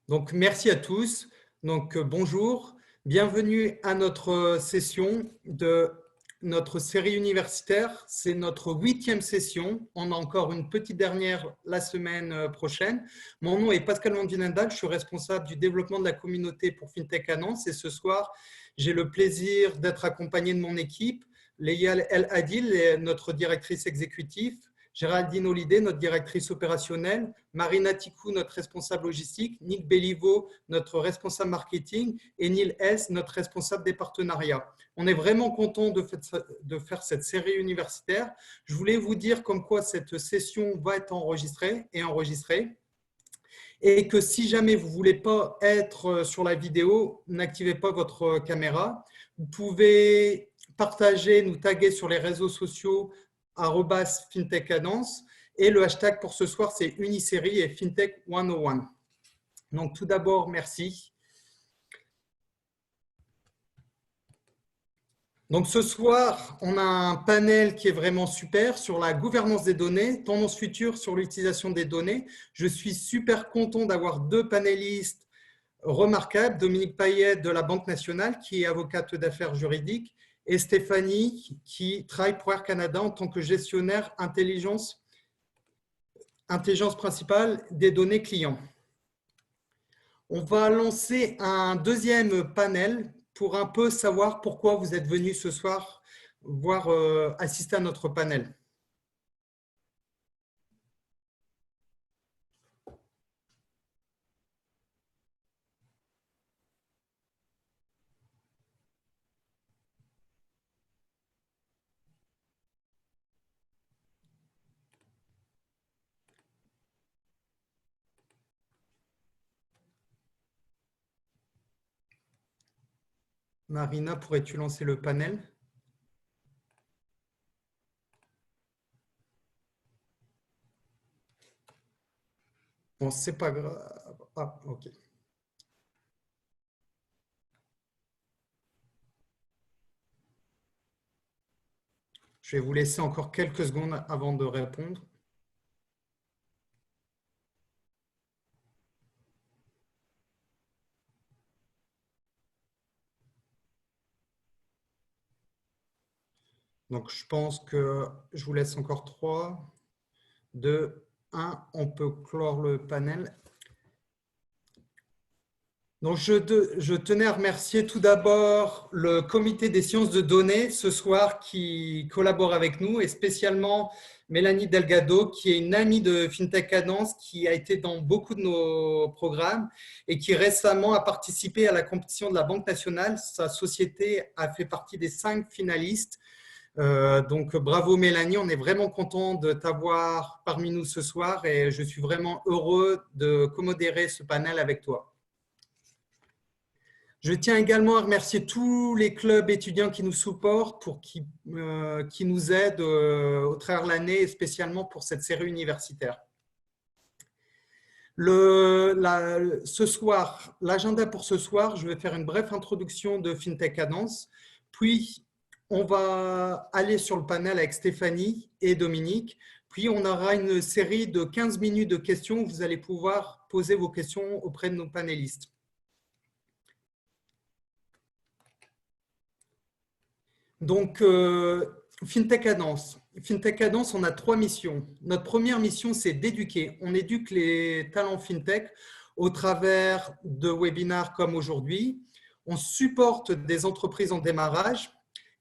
Donc, merci à tous. Donc, bonjour. Bienvenue à notre session de notre série universitaire. C'est notre 8e session. On a encore une petite dernière la semaine prochaine. Mon nom est Pascal Landinendal. Je suis responsable du développement de la communauté pour FinTech à Nantes. Et ce soir, j'ai le plaisir d'être accompagné de mon équipe, Leia El Adil, notre directrice exécutive, Géraldine Holliday, notre directrice opérationnelle, Marina Tikou, notre responsable logistique, Nick Belliveau, notre responsable marketing, et Neil Hess, notre responsable des partenariats. On est vraiment content de faire cette série universitaire. Je voulais vous dire comme quoi cette session va être enregistrée et que si jamais vous ne voulez pas être sur la vidéo, n'activez pas votre caméra. Vous pouvez partager, nous taguer sur les réseaux sociaux @FinTechCadence et le hashtag pour ce soir, c'est Unisérie et FinTech 101. Donc tout d'abord, merci. Donc ce soir, on a un panel qui est vraiment super sur la gouvernance des données, tendance future sur l'utilisation des données. Je suis super content d'avoir deux panélistes remarquables, Dominique Payet de la Banque nationale, qui est avocate d'affaires juridiques, et Stéphanie, qui travaille pour Air Canada en tant que gestionnaire intelligence principale des données clients. On va lancer un deuxième panel pour un peu savoir pourquoi vous êtes venus ce soir assister à notre panel. Marina, pourrais-tu lancer le panel? Bon, c'est pas grave. Ah, ok. Je vais vous laisser encore quelques secondes avant de répondre. Donc, je pense que je vous laisse encore 3, 2, 1. On peut clore le panel. Donc, je tenais à remercier tout d'abord le comité des sciences de données ce soir qui collabore avec nous et spécialement Mélanie Delgado qui est une amie de FinTech Cadence qui a été dans beaucoup de nos programmes et qui récemment a participé à la compétition de la Banque nationale. Sa société a fait partie des 5 finalistes. Donc, bravo Mélanie, on est vraiment content de t'avoir parmi nous ce soir et je suis vraiment heureux de commodérer ce panel avec toi. Je tiens également à remercier tous les clubs étudiants qui nous supportent, qui nous aident au travers de l'année, et spécialement pour cette série universitaire. Ce soir, l'agenda pour ce soir, je vais faire une brève introduction de FinTech Cadence, puis on va aller sur le panel avec Stéphanie et Dominique, puis on aura une série de 15 minutes de questions où vous allez pouvoir poser vos questions auprès de nos panélistes. Donc, FinTech Cadence. FinTech Cadence, on a 3 missions. Notre première mission, c'est d'éduquer. On éduque les talents FinTech au travers de webinaires comme aujourd'hui. On supporte des entreprises en démarrage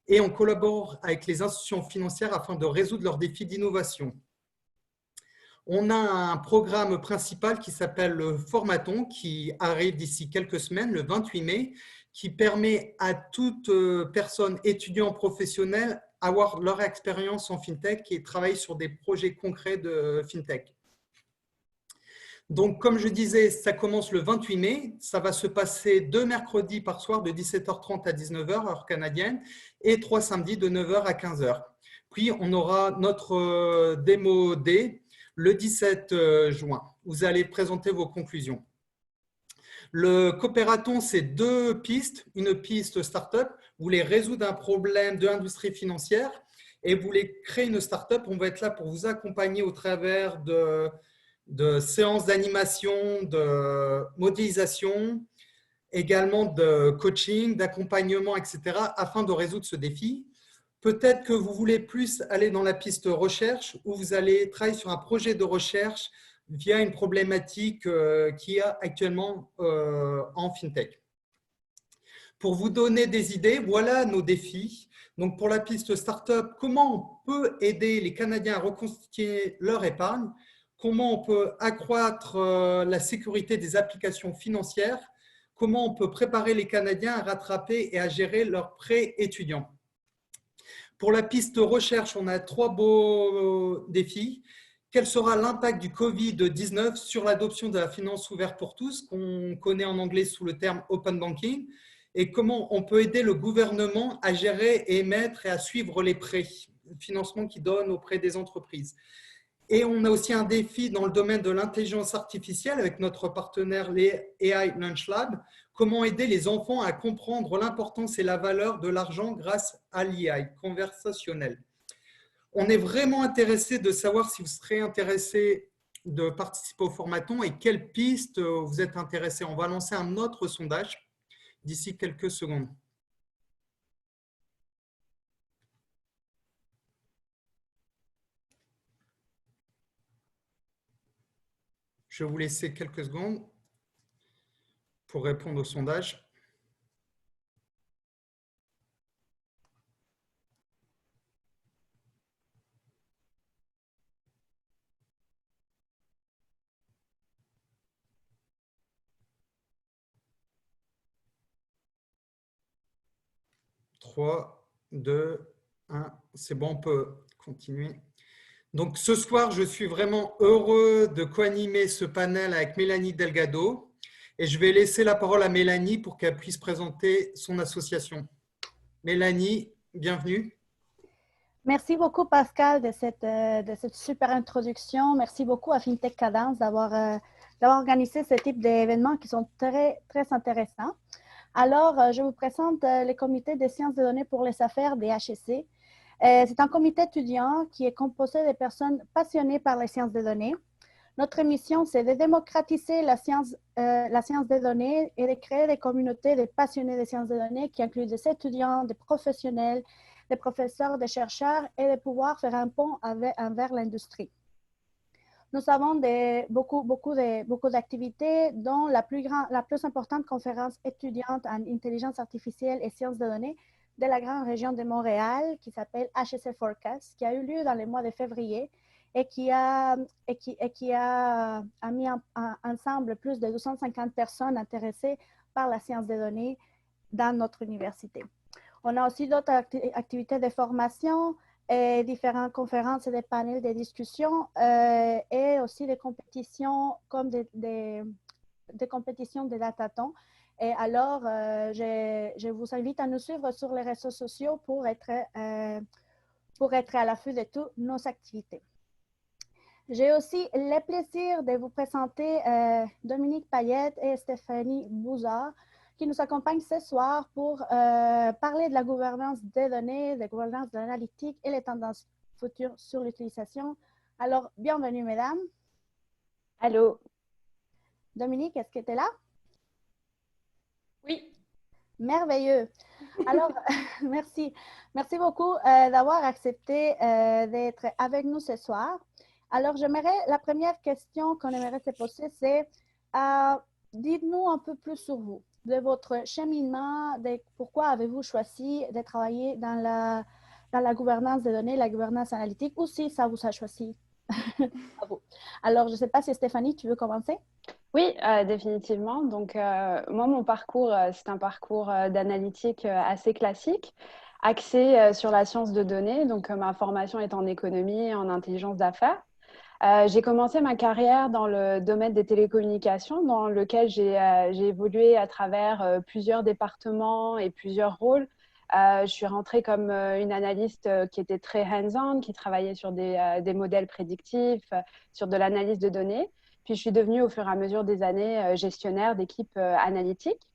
et on collabore avec les institutions financières afin de résoudre leurs défis d'innovation. On a un programme principal qui s'appelle le Formaton qui arrive d'ici quelques semaines, le 28 mai, qui permet à toute personne étudiant professionnelle d'avoir leur expérience en FinTech et travailler sur des projets concrets de FinTech. Donc, comme je disais, ça commence le 28 mai. Ça va se passer 2 mercredis par soir de 17h30 à 19h, heure canadienne, et 3 samedis de 9h à 15h. Puis, on aura notre démo D le 17 juin. Vous allez présenter vos conclusions. Le coopératon, c'est 2 pistes. Une piste start-up, vous voulez résoudre un problème de l'industrie financière et vous voulez créer une start-up. On va être là pour vous accompagner au travers de séances d'animation, de modélisation, également de coaching, d'accompagnement, etc., afin de résoudre ce défi. Peut-être que vous voulez plus aller dans la piste recherche ou vous allez travailler sur un projet de recherche via une problématique qu'il y a actuellement en FinTech. Pour vous donner des idées, voilà nos défis. Donc, pour la piste startup, comment on peut aider les Canadiens à reconstituer leur épargne? Comment on peut accroître la sécurité des applications financières? Comment on peut préparer les Canadiens à rattraper et à gérer leurs prêts étudiants? Pour la piste recherche, on a 3 beaux défis. Quel sera l'impact du Covid-19 sur l'adoption de la finance ouverte pour tous, qu'on connaît en anglais sous le terme Open Banking, et comment on peut aider le gouvernement à gérer et émettre et à suivre les prêts, le financement qu'il donne auprès des entreprises. Et on a aussi un défi dans le domaine de l'intelligence artificielle avec notre partenaire, les AI Lunch Lab. Comment aider les enfants à comprendre l'importance et la valeur de l'argent grâce à l'IA conversationnel. On est vraiment intéressé de savoir si vous serez intéressé de participer au formaton et quelles pistes vous êtes intéressé. On va lancer un autre sondage d'ici quelques secondes. Je vais vous laisser quelques secondes pour répondre au sondage. Trois, deux, un. C'est bon, on peut continuer. Donc ce soir, je suis vraiment heureux de co-animer ce panel avec Mélanie Delgado et je vais laisser la parole à Mélanie pour qu'elle puisse présenter son association. Mélanie, bienvenue. Merci beaucoup, Pascal, de cette super introduction. Merci beaucoup à FinTech Cadence d'avoir organisé ce type d'événements qui sont très, très intéressants. Alors, je vous présente le comité des sciences de données pour les affaires des HEC. C'est un comité étudiant qui est composé de personnes passionnées par les sciences des données. Notre mission, c'est de démocratiser la science des données et de créer des communautés de passionnés des sciences des données qui incluent des étudiants, des professionnels, des professeurs, des chercheurs et de pouvoir faire un pont envers l'industrie. Nous avons beaucoup d'activités, dont la plus importante conférence étudiante en intelligence artificielle et sciences de données de la grande région de Montréal, qui s'appelle HEC Forecast, qui a eu lieu dans le mois de février et qui a mis ensemble plus de 250 personnes intéressées par la science des données dans notre université. On a aussi d'autres activités de formation, et différentes conférences et des panels de discussion et aussi des compétitions comme des compétitions de datathon. Et alors, je vous invite à nous suivre sur les réseaux sociaux pour être à l'affût de toutes nos activités. J'ai aussi le plaisir de vous présenter Dominique Payette et Stéphanie Bouzard, qui nous accompagnent ce soir pour parler de la gouvernance des données, de la gouvernance de l'analytique et les tendances futures sur l'utilisation. Alors, bienvenue, mesdames. Allô. Dominique, est-ce que tu es là? Oui. Merveilleux. Alors, merci. Merci beaucoup d'avoir accepté d'être avec nous ce soir. Alors, la première question qu'on aimerait se poser, c'est dites-nous un peu plus sur vous, de votre cheminement, pourquoi avez-vous choisi de travailler dans la gouvernance des données, la gouvernance analytique, ou si ça vous a choisi à vous. Alors, je ne sais pas si Stéphanie, tu veux commencer? Oui, définitivement. Donc, moi, mon parcours, c'est un parcours d'analytique assez classique, axé sur la science de données. Donc, ma formation est en économie et en intelligence d'affaires. J'ai commencé ma carrière dans le domaine des télécommunications, dans lequel j'ai évolué à travers plusieurs départements et plusieurs rôles. Je suis rentrée comme une analyste qui était très hands-on, qui travaillait sur des modèles prédictifs, sur de l'analyse de données. Puis, je suis devenue au fur et à mesure des années gestionnaire d'équipe analytique.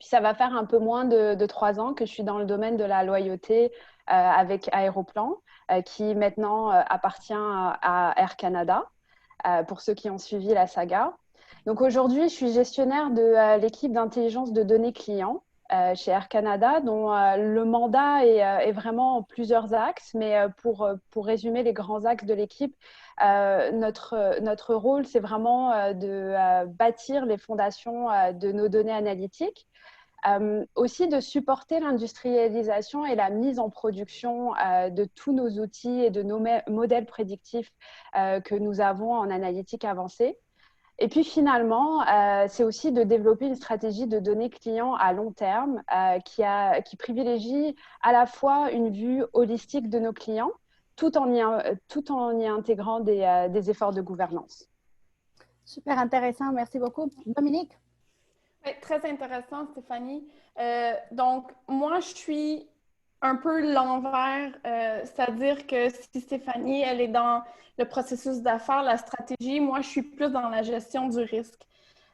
Puis, ça va faire un peu moins de 3 ans que je suis dans le domaine de la loyauté avec Aéroplan, qui maintenant appartient à Air Canada. pour ceux qui ont suivi la saga. Donc aujourd'hui, je suis gestionnaire de l'équipe d'intelligence de données clients chez Air Canada, dont le mandat est vraiment en plusieurs axes. Mais pour résumer les grands axes de l'équipe, notre rôle, c'est vraiment de bâtir les fondations de nos données analytiques. Aussi de supporter l'industrialisation et la mise en production de tous nos outils et de nos modèles prédictifs que nous avons en analytique avancée. Et puis finalement, c'est aussi de développer une stratégie de données clients à long terme qui privilégie à la fois une vue holistique de nos clients tout en y intégrant des efforts de gouvernance. Super intéressant. Merci beaucoup. Dominique? Oui, très intéressant, Stéphanie. Donc, moi, je suis un peu l'envers, c'est-à-dire que si Stéphanie, elle est dans le processus d'affaires, la stratégie, moi, je suis plus dans la gestion du risque.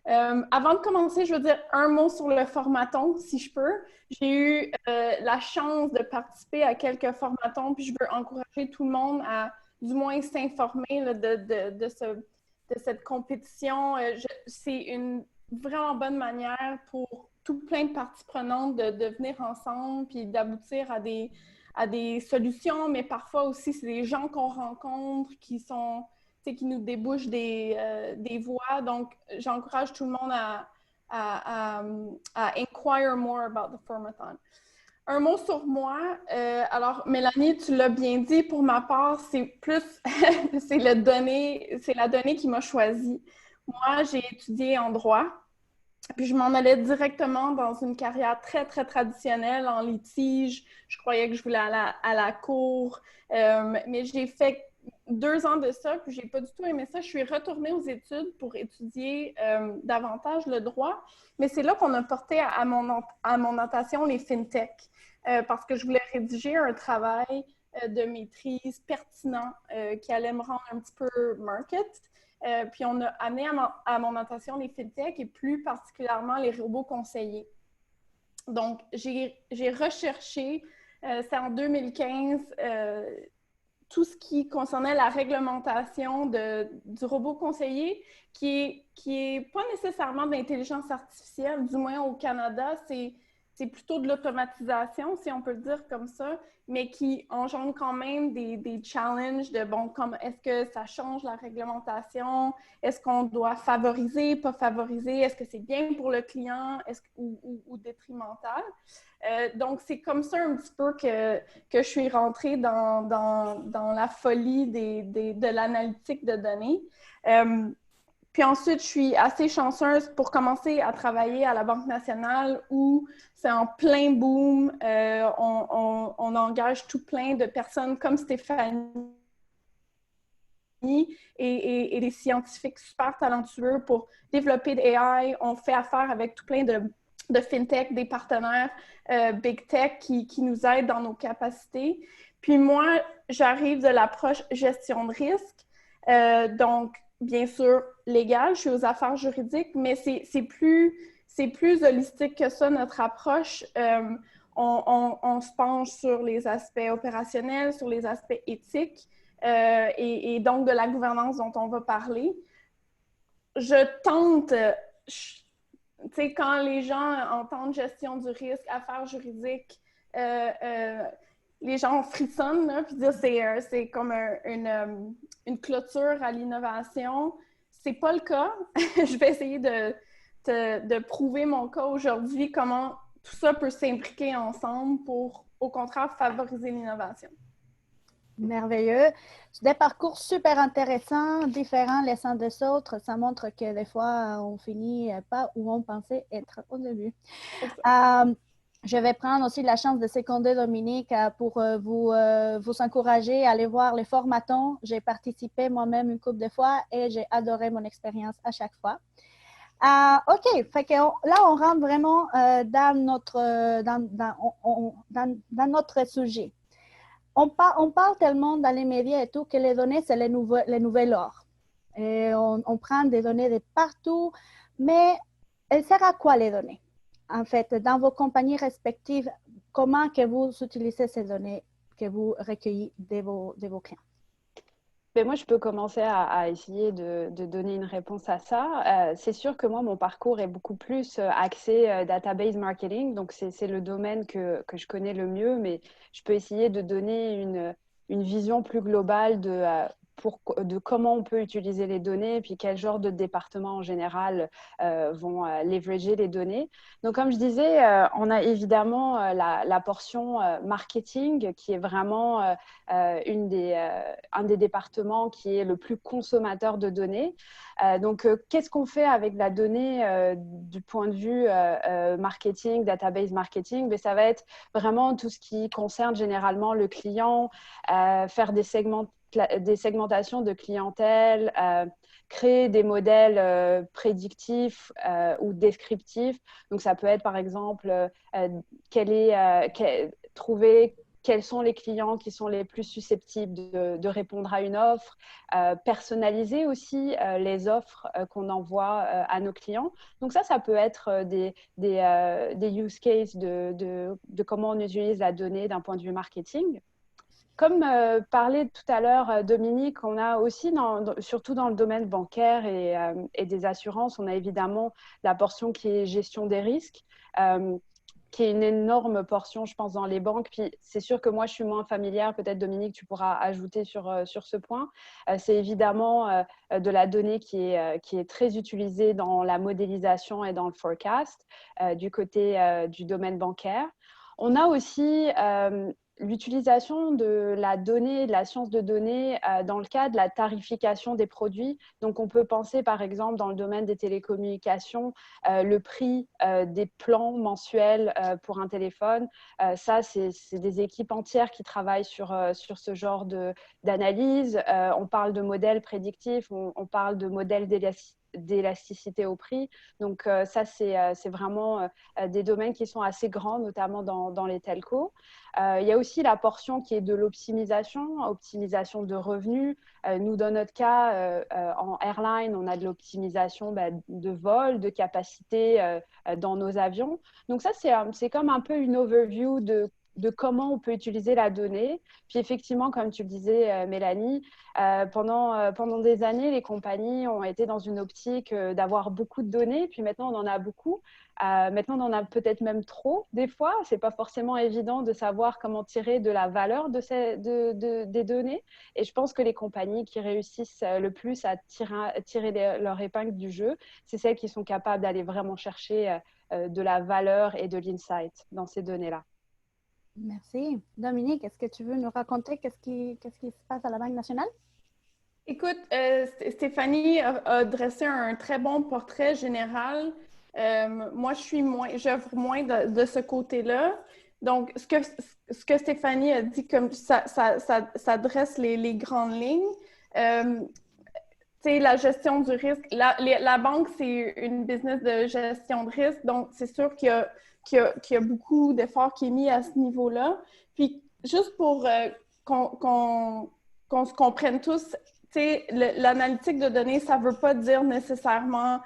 Avant de commencer, je veux dire un mot sur le formaton, si je peux. J'ai eu la chance de participer à quelques formatons, puis je veux encourager tout le monde à du moins s'informer de cette compétition. C'est une vraiment bonne manière pour tout plein de parties prenantes de venir ensemble puis d'aboutir à des solutions, mais parfois aussi, c'est des gens qu'on rencontre qui nous débouchent des voies. Donc, j'encourage tout le monde à inquire more about the formathon. Un mot sur moi. Alors, Mélanie, tu l'as bien dit, pour ma part, c'est plus, c'est la donnée qui m'a choisie. Moi, j'ai étudié en droit, puis je m'en allais directement dans une carrière très, très traditionnelle en litige. Je croyais que je voulais aller à la cour, mais j'ai fait 2 ans de ça, puis j'ai pas du tout aimé ça. Je suis retournée aux études pour étudier davantage le droit, mais c'est là qu'on a porté à mon attention les fintech, parce que je voulais rédiger un travail de maîtrise pertinent qui allait me rendre un petit peu market. Puis on a amené à mon attention les fintech et plus particulièrement les robots conseillers. Donc, j'ai recherché, c'est en 2015, tout ce qui concernait la réglementation du robot conseiller, qui est pas nécessairement de l'intelligence artificielle, du moins au Canada, c'est plutôt de l'automatisation, si on peut le dire comme ça, mais qui engendre quand même des challenges de, bon, comme est-ce que ça change la réglementation? Est-ce qu'on doit favoriser, pas favoriser? Est-ce que c'est bien pour le client ou détrimental? Donc, c'est comme ça un petit peu que je suis rentrée dans la folie de l'analytique de données. Puis ensuite, je suis assez chanceuse pour commencer à travailler à la Banque nationale où c'est en plein boom. On engage tout plein de personnes comme Stéphanie et des scientifiques super talentueux pour développer des AI. On fait affaire avec tout plein de fintech, des partenaires big tech qui nous aident dans nos capacités. Puis moi, j'arrive de l'approche gestion de risque. Donc, bien sûr, légal, je suis aux affaires juridiques, mais c'est plus holistique que ça, notre approche. On se penche sur les aspects opérationnels, sur les aspects éthiques et donc de la gouvernance dont on va parler. Je tente, tu sais, quand les gens entendent gestion du risque, affaires juridiques, les gens frissonnent, là, puis disent c'est comme une clôture à l'innovation. C'est pas le cas. Je vais essayer de prouver mon cas aujourd'hui, comment tout ça peut s'imbriquer ensemble pour, au contraire, favoriser l'innovation. Merveilleux. Des parcours super intéressants, différents les uns des autres. Ça montre que des fois, on finit pas où on pensait être au début. Je vais prendre aussi la chance de seconder Dominique pour vous encourager à aller voir les formatons. J'ai participé moi-même une couple de fois et j'ai adoré mon expérience à chaque fois. OK, fait que là, on rentre vraiment dans notre sujet. On parle tellement dans les médias et tout que les données, c'est les nouvelles or. Et on prend des données de partout, mais elles servent à quoi les données? En fait, dans vos compagnies respectives, comment que vous utilisez ces données que vous recueillez de vos clients? Ben moi, je peux commencer à essayer de donner une réponse à ça. C'est sûr que moi, mon parcours est beaucoup plus axé database marketing. Donc, c'est le domaine que je connais le mieux, mais je peux essayer de donner une vision plus globale de comment on peut utiliser les données et puis quel genre de départements en général vont leverager les données. Donc, comme je disais, on a évidemment la portion marketing qui est vraiment un des départements qui est le plus consommateur de données. Donc, qu'est-ce qu'on fait avec la donnée du point de vue marketing, database marketing? Mais ça va être vraiment tout ce qui concerne généralement le client, faire des segmentations de clientèle, créer des modèles prédictifs ou descriptifs. Donc, ça peut être, par exemple, trouver quels sont les clients qui sont les plus susceptibles de répondre à une offre, personnaliser aussi les offres qu'on envoie à nos clients. Donc ça peut être des use cases de comment on utilise la donnée d'un point de vue marketing. Comme parlait tout à l'heure Dominique, on a aussi, surtout dans le domaine bancaire et des assurances, on a évidemment la portion qui est gestion des risques, qui est une énorme portion, je pense, dans les banques. Puis c'est sûr que moi, je suis moins familière. Peut-être, Dominique, tu pourras ajouter sur ce point. C'est évidemment de la donnée qui est très utilisée dans la modélisation et dans le forecast du côté du domaine bancaire. On a aussi l'utilisation de la donnée, de la science de données dans le cadre de la tarification des produits. Donc, on peut penser, par exemple, dans le domaine des télécommunications, le prix des plans mensuels pour un téléphone. Ça, c'est des équipes entières qui travaillent sur ce genre d'analyse. On parle de modèles prédictifs, on parle de modèles d'élasticité au prix. Donc, ça, c'est vraiment des domaines qui sont assez grands, notamment dans les telcos. Il y a aussi la portion qui est de optimisation de revenus. Nous, dans notre cas, en airline, on a de l'optimisation de vol, de capacité dans nos avions. Donc ça, c'est comme un peu une overview de comment on peut utiliser la donnée. Puis effectivement, comme tu le disais, Mélanie, pendant des années, les compagnies ont été dans une optique d'avoir beaucoup de données. Puis maintenant, on en a beaucoup. Maintenant, on en a peut-être même trop des fois. Ce n'est pas forcément évident de savoir comment tirer de la valeur des données. Et je pense que les compagnies qui réussissent le plus à tirer leur épingle du jeu, c'est celles qui sont capables d'aller vraiment chercher de la valeur et de l'insight dans ces données-là. Merci. Dominique, est-ce que tu veux nous raconter qu'est-ce qui se passe à la Banque nationale? Écoute, Stéphanie a dressé un très bon portrait général. Moi, j'œuvre moins de ce côté-là. Donc, ce que Stéphanie a dit, comme ça dresse les grandes lignes. La gestion du risque. La banque, c'est une business de gestion de risque. Donc, c'est sûr qu'il y a beaucoup d'efforts qui est mis à ce niveau-là. Puis, juste pour qu'on se comprenne tous, l'analytique de données, ça ne veut pas dire nécessairement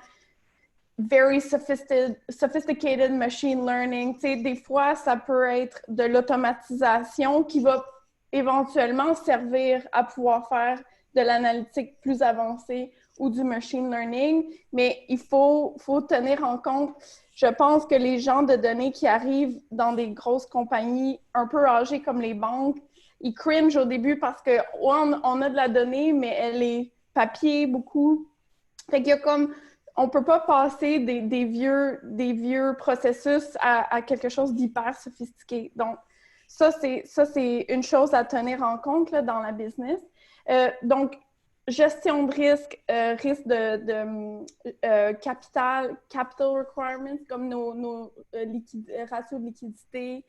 very sophisticated machine learning. Des fois, ça peut être de l'automatisation qui va éventuellement servir à pouvoir faire de l'analytique plus avancée ou du machine learning, mais il faut tenir en compte, je pense que les gens de données qui arrivent dans des grosses compagnies un peu âgées comme les banques, ils cringe au début parce que on a de la donnée, mais elle est papier beaucoup. Fait qu'il y a comme, on peut pas passer des vieux processus à quelque chose d'hyper sophistiqué. Donc, ça, c'est une chose à tenir en compte là, dans la business. Donc, gestion de risque, risque de capital requirements, comme nos ratios de liquidité,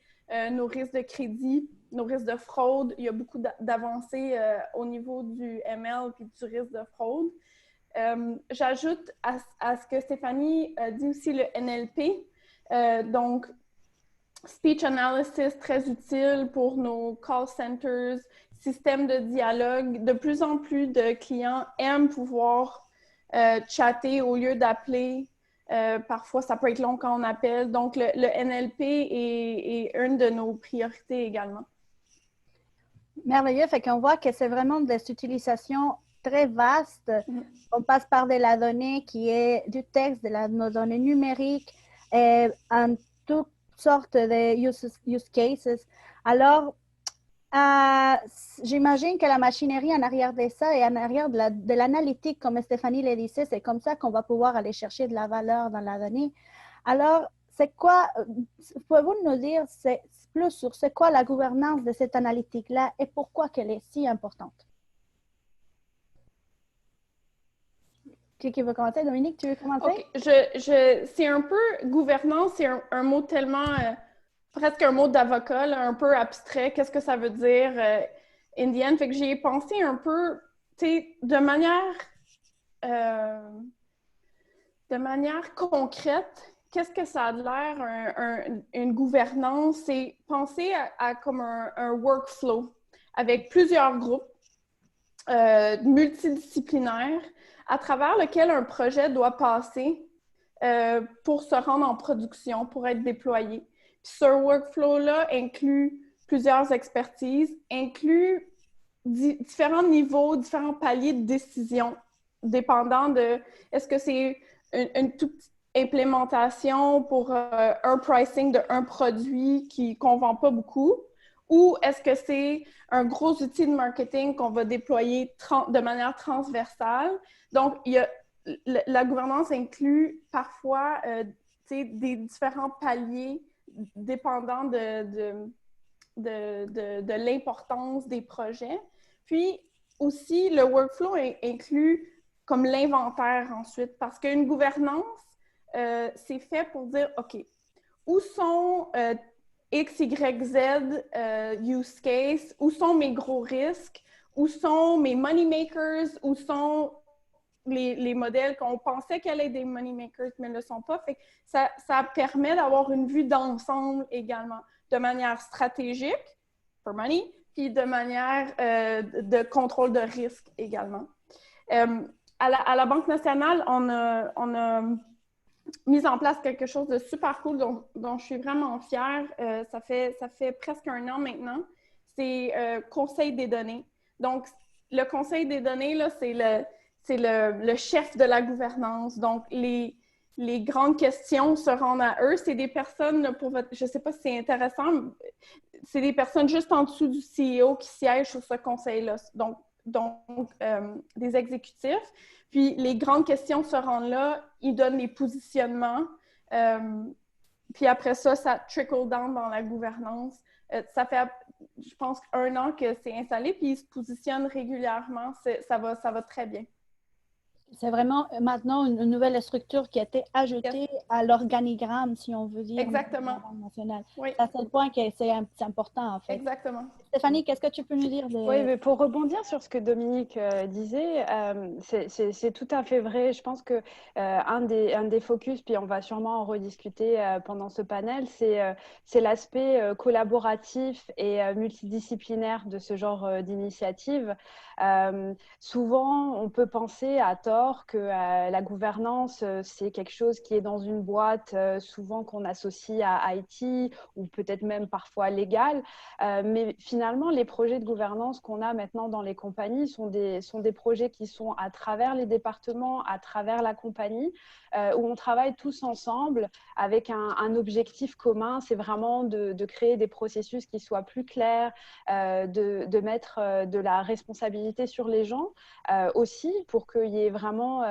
nos risques de crédit, nos risques de fraude. Il y a beaucoup d'avancées au niveau du ML puis du risque de fraude. J'ajoute à ce que Stéphanie a dit aussi le NLP. Donc, speech analysis, très utile pour nos call centers, système de dialogue. De plus en plus de clients aiment pouvoir chatter au lieu d'appeler. Parfois, ça peut être long quand on appelle. Donc, le NLP est une de nos priorités également. Merveilleux. Fait qu'on voit que c'est vraiment des utilisations très vastes. On passe par de la donnée qui est du texte, nos données numériques, en toutes sortes de use cases. Alors, j'imagine que la machinerie en arrière de ça et en arrière de l'analytique, comme Stéphanie le disait, c'est comme ça qu'on va pouvoir aller chercher de la valeur dans la donnée. Alors, c'est quoi, pouvez-vous nous dire plus sur c'est quoi la gouvernance de cette analytique-là et pourquoi qu'elle est si importante? Qui veut commencer? Dominique, tu veux commencer? OK. C'est un peu gouvernance, c'est un mot tellement, presque un mot d'avocat, un peu abstrait. Qu'est-ce que ça veut dire in the end? Fait que j'y ai pensé un peu, tu sais, de manière concrète. Qu'est-ce que ça a l'air, une gouvernance? C'est penser à comme un workflow avec plusieurs groupes multidisciplinaires à travers lequel un projet doit passer pour se rendre en production, pour être déployé. Puis ce workflow-là inclut plusieurs expertises, inclut différents niveaux, différents paliers de décision, dépendant de est-ce que c'est une toute petite implémentation pour un pricing d'un produit qu'on ne vend pas beaucoup, ou est-ce que c'est un gros outil de marketing qu'on va déployer de manière transversale? Donc, la gouvernance inclut parfois des différents paliers dépendant de l'importance des projets. Puis aussi, le workflow inclut comme l'inventaire ensuite, parce qu'une gouvernance, c'est fait pour dire, OK, où sont X, Y, Z use case, où sont mes gros risques, où sont mes money makers, où sont les modèles qu'on pensait qu'elles allaient être des money makers, mais ne le sont pas. Fait que ça permet d'avoir une vue d'ensemble également, de manière stratégique, for money, puis de manière de contrôle de risque également. À la Banque nationale, on a mis en place quelque chose de super cool dont je suis vraiment fière. Ça fait presque 1 an maintenant. C'est Conseil des données. Donc, le Conseil des données, là, c'est le chef de la gouvernance. Donc, les grandes questions se rendent à eux. C'est des personnes, je ne sais pas si c'est intéressant, c'est des personnes juste en dessous du CEO qui siègent sur ce conseil-là. Donc des exécutifs. Puis, les grandes questions se rendent là, ils donnent les positionnements. Puis après ça, ça trickle down dans la gouvernance. Ça fait, je pense, 1 an que c'est installé, puis ils se positionnent régulièrement. Ça va très bien. C'est vraiment maintenant une nouvelle structure qui a été ajoutée à l'organigramme, si on veut dire, exactement, de la Banque nationale. Oui. C'est à ce point que c'est important, en fait. Exactement. Stéphanie, qu'est-ce que tu peux nous dire Oui, mais pour rebondir sur ce que Dominique disait, c'est tout à fait vrai. Je pense que un des focus, puis on va sûrement en rediscuter pendant ce panel, c'est l'aspect collaboratif et multidisciplinaire de ce genre d'initiative. Souvent, on peut penser à tort que la gouvernance, c'est quelque chose qui est dans une boîte, souvent qu'on associe à IT ou peut-être même parfois légal. Mais finalement, les projets de gouvernance qu'on a maintenant dans les compagnies sont des projets qui sont à travers les départements, à travers la compagnie, où on travaille tous ensemble avec un objectif commun. C'est vraiment de créer des processus qui soient plus clairs, de mettre de la responsabilité sur les gens aussi, pour qu'il y ait vraiment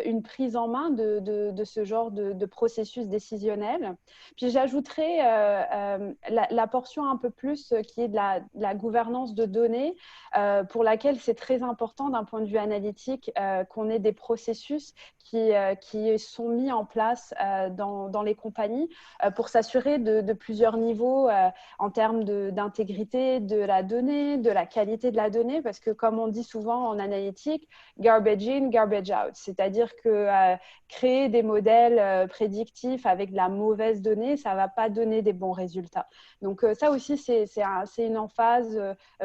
une prise en main de ce genre de processus décisionnel. Puis j'ajouterais la portion un peu plus qui est de la gouvernance de données, pour laquelle c'est très important d'un point de vue analytique qu'on ait des processus qui sont mis en place dans les compagnies pour s'assurer de plusieurs niveaux en termes d'intégrité de la donnée, de la qualité de la donnée, parce que comme on dit souvent en analytique, garbage in, garbage out, c'est-à-dire que créer des modèles prédictifs avec de la mauvaise donnée, ça ne va pas donner des bons résultats. Donc ça aussi, c'est une emphase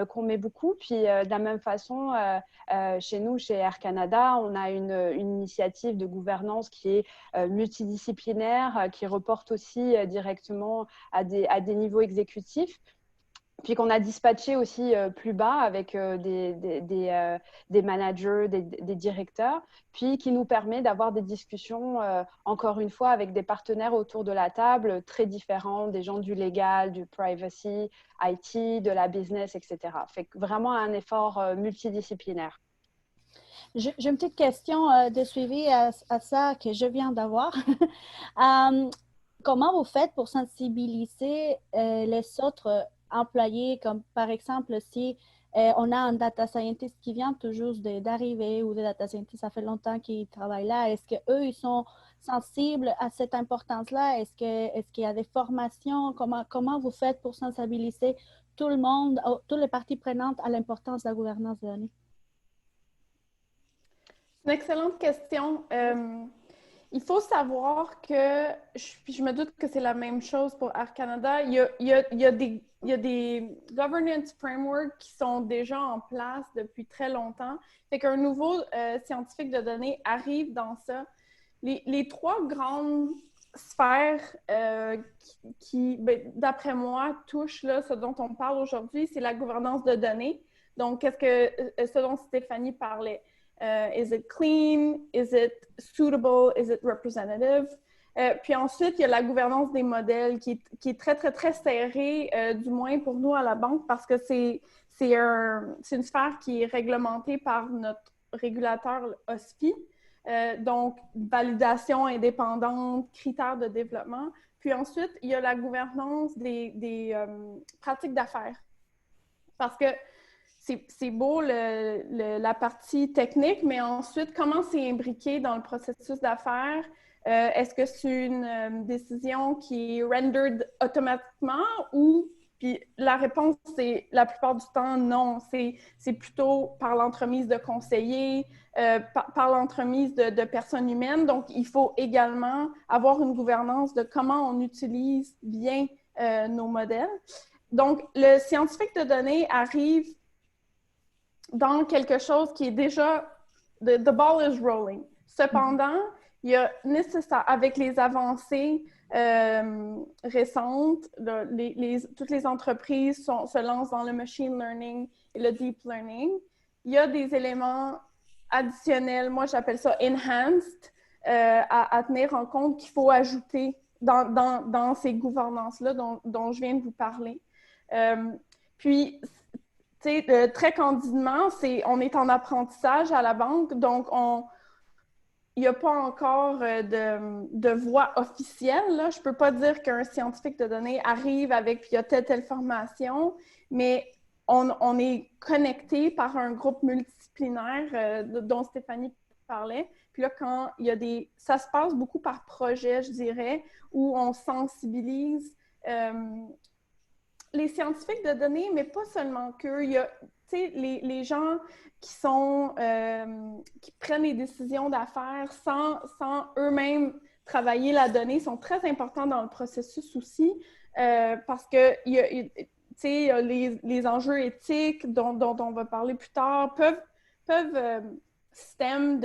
qu'on met beaucoup. Puis de la même façon, chez nous, chez Air Canada, on a une initiative de gouvernance qui est multidisciplinaire, qui reporte aussi directement à des niveaux exécutifs, puis qu'on a dispatché aussi plus bas avec des managers, des directeurs, puis qui nous permet d'avoir des discussions, encore une fois, avec des partenaires autour de la table très différents, des gens du légal, du privacy, IT, de la business, etc. Fait que vraiment un effort multidisciplinaire. J'ai une petite question de suivi à ça que je viens d'avoir. Comment vous faites pour sensibiliser les autres employés, comme par exemple si on a un data scientist qui vient tout juste d'arriver ou des data scientists, ça fait longtemps qu'ils travaillent là, est-ce qu'eux, ils sont sensibles à cette importance-là? Est-ce qu'il y a des formations? Comment vous faites pour sensibiliser tout le monde, toutes les parties prenantes à l'importance de la gouvernance de données? Une excellente question. Il faut savoir que, je me doute que c'est la même chose pour Air Canada, il y a des governance frameworks qui sont déjà en place depuis très longtemps. Fait qu'un nouveau scientifique de données arrive dans ça. Les trois grandes sphères qui d'après moi, touchent là, ce dont on parle aujourd'hui, c'est la gouvernance de données. Donc, ce dont Stéphanie parlait. Is it clean? Is it suitable? Is it representative? Puis ensuite, il y a la gouvernance des modèles qui est très, très, très serrée, du moins pour nous à la banque, parce que c'est une sphère qui est réglementée par notre régulateur OSFI. Donc, validation indépendante, critères de développement. Puis ensuite, il y a la gouvernance des pratiques d'affaires. Parce que c'est beau la partie technique, mais ensuite, comment c'est imbriqué dans le processus d'affaires? Est-ce que c'est une décision qui est rendered automatiquement ou, puis la réponse, c'est la plupart du temps, non. C'est plutôt par l'entremise de conseillers, par l'entremise de personnes humaines. Donc, il faut également avoir une gouvernance de comment on utilise bien nos modèles. Donc, le scientifique de données arrive dans quelque chose qui est déjà the ball is rolling. Cependant, il y a avec les avancées récentes, toutes les entreprises se lancent dans le machine learning et le deep learning. Il y a des éléments additionnels, moi j'appelle ça enhanced, à tenir en compte qu'il faut ajouter dans ces gouvernances-là dont je viens de vous parler. Puis, très candidement, on est en apprentissage à la banque, donc il n'y a pas encore de voie officielle. Là. Je ne peux pas dire qu'un scientifique de données arrive avec puis il y a telle formation, mais on est connecté par un groupe multidisciplinaire dont Stéphanie parlait. Puis là, quand il y a ça se passe beaucoup par projet, je dirais, où on sensibilise les scientifiques de données, mais pas seulement qu'eux. Il y a les gens qui prennent les décisions d'affaires sans eux-mêmes travailler la donnée sont très importants dans le processus aussi parce que les enjeux éthiques dont on va parler plus tard peuvent stem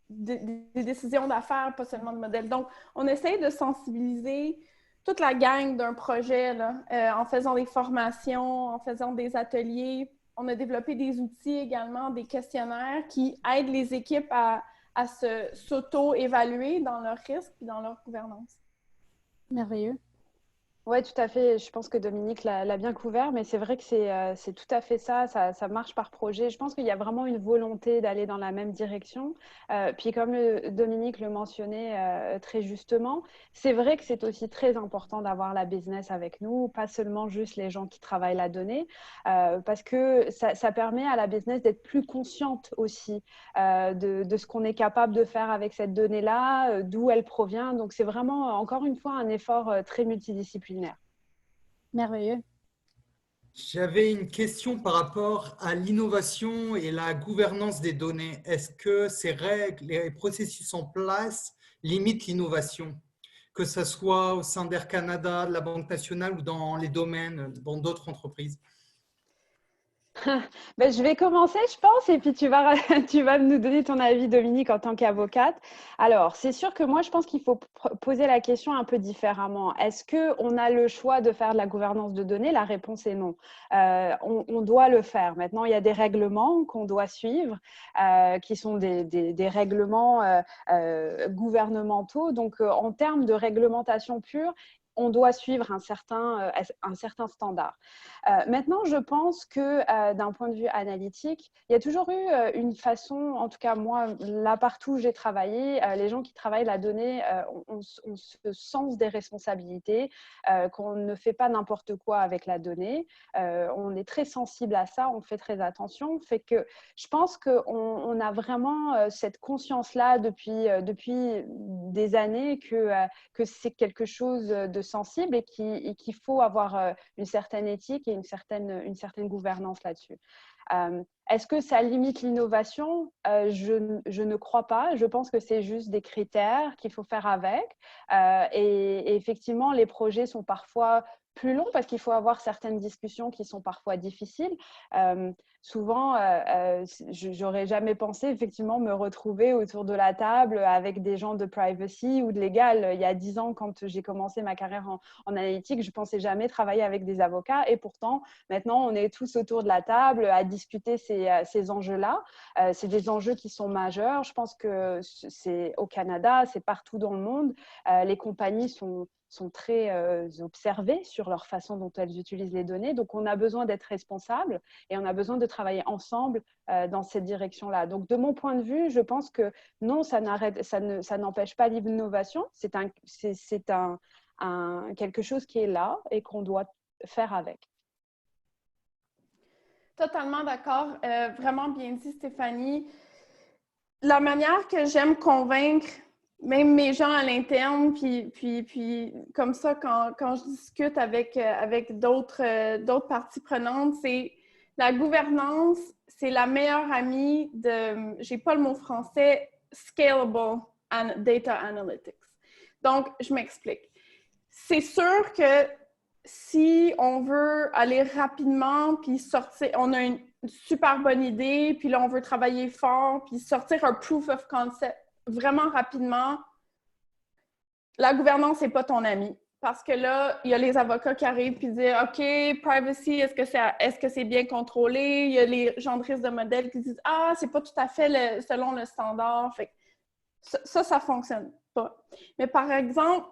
des décisions d'affaires, pas seulement de modèles. Donc, on essaie de sensibiliser toute la gang d'un projet là, en faisant des formations, en faisant des ateliers. On a développé des outils également, des questionnaires qui aident les équipes à s'auto-évaluer dans leurs risques et dans leur gouvernance. Merveilleux. Oui, tout à fait. Je pense que Dominique l'a bien couvert, mais c'est vrai que c'est tout à fait ça. Ça marche par projet. Je pense qu'il y a vraiment une volonté d'aller dans la même direction. Puis comme Dominique le mentionnait très justement, c'est vrai que c'est aussi très important d'avoir la business avec nous, pas seulement juste les gens qui travaillent la donnée, parce que ça permet à la business d'être plus consciente aussi de ce qu'on est capable de faire avec cette donnée-là, d'où elle provient. Donc, c'est vraiment, encore une fois, un effort très multidisciplinaire. Merveilleux. J'avais une question par rapport à l'innovation et la gouvernance des données. Est-ce que ces règles, les processus en place limitent l'innovation, que ce soit au sein d'Air Canada, de la Banque nationale ou dans les domaines, dans d'autres entreprises? Ben, je vais commencer, je pense, et puis tu vas, tu vas nous donner ton avis, Dominique, en tant qu'avocate. Alors, c'est sûr que moi, je pense qu'il faut poser la question un peu différemment. Est-ce qu'on a le choix de faire de la gouvernance de données? La réponse est non. On doit le faire. Maintenant, il y a des règlements qu'on doit suivre, qui sont des règlements gouvernementaux. Donc, en termes de réglementation pure, on doit suivre un certain standard. Maintenant, je pense que d'un point de vue analytique, il y a toujours eu une façon, en tout cas moi, là partout où j'ai travaillé, les gens qui travaillent la donnée ont ce sens des responsabilités, qu'on ne fait pas n'importe quoi avec la donnée. On est très sensible à ça, on fait très attention. Fait que je pense qu'on a vraiment cette conscience-là depuis des années que c'est quelque chose de sensible et qu'il faut avoir une certaine éthique et une certaine gouvernance là-dessus. Est-ce que ça limite l'innovation? Je ne crois pas. Je pense que c'est juste des critères qu'il faut faire avec. Et effectivement, les projets sont parfois plus longs parce qu'il faut avoir certaines discussions qui sont parfois difficiles. Souvent, j'aurais jamais pensé effectivement me retrouver autour de la table avec des gens de privacy ou de légal. Il y a 10 ans, quand j'ai commencé ma carrière en analytique, je pensais jamais travailler avec des avocats et pourtant, maintenant, on est tous autour de la table à discuter ces enjeux-là. C'est des enjeux qui sont majeurs. Je pense que c'est au Canada, c'est partout dans le monde. Les compagnies sont très observées sur leur façon dont elles utilisent les données. Donc, on a besoin d'être responsable et on a besoin de travailler ensemble dans cette direction-là. Donc, de mon point de vue, je pense que non, ça n'empêche pas l'innovation. C'est quelque chose qui est là et qu'on doit faire avec. Totalement d'accord. Vraiment bien dit, Stéphanie. La manière que j'aime convaincre même mes gens à l'interne, puis comme ça, quand je discute avec d'autres parties prenantes, c'est la gouvernance, c'est la meilleure amie de, j'ai pas le mot français, scalable data analytics. Donc, je m'explique. C'est sûr que si on veut aller rapidement, puis sortir, on a une super bonne idée, puis là, on veut travailler fort, puis sortir un proof of concept vraiment rapidement, la gouvernance n'est pas ton ami. Parce que là, il y a les avocats qui arrivent puis disent « OK, privacy, est-ce que c'est bien contrôlé? » Il y a les gens de risque de modèle qui disent « Ah, c'est pas tout à fait selon le standard. » Fait que ça fonctionne pas. Mais par exemple,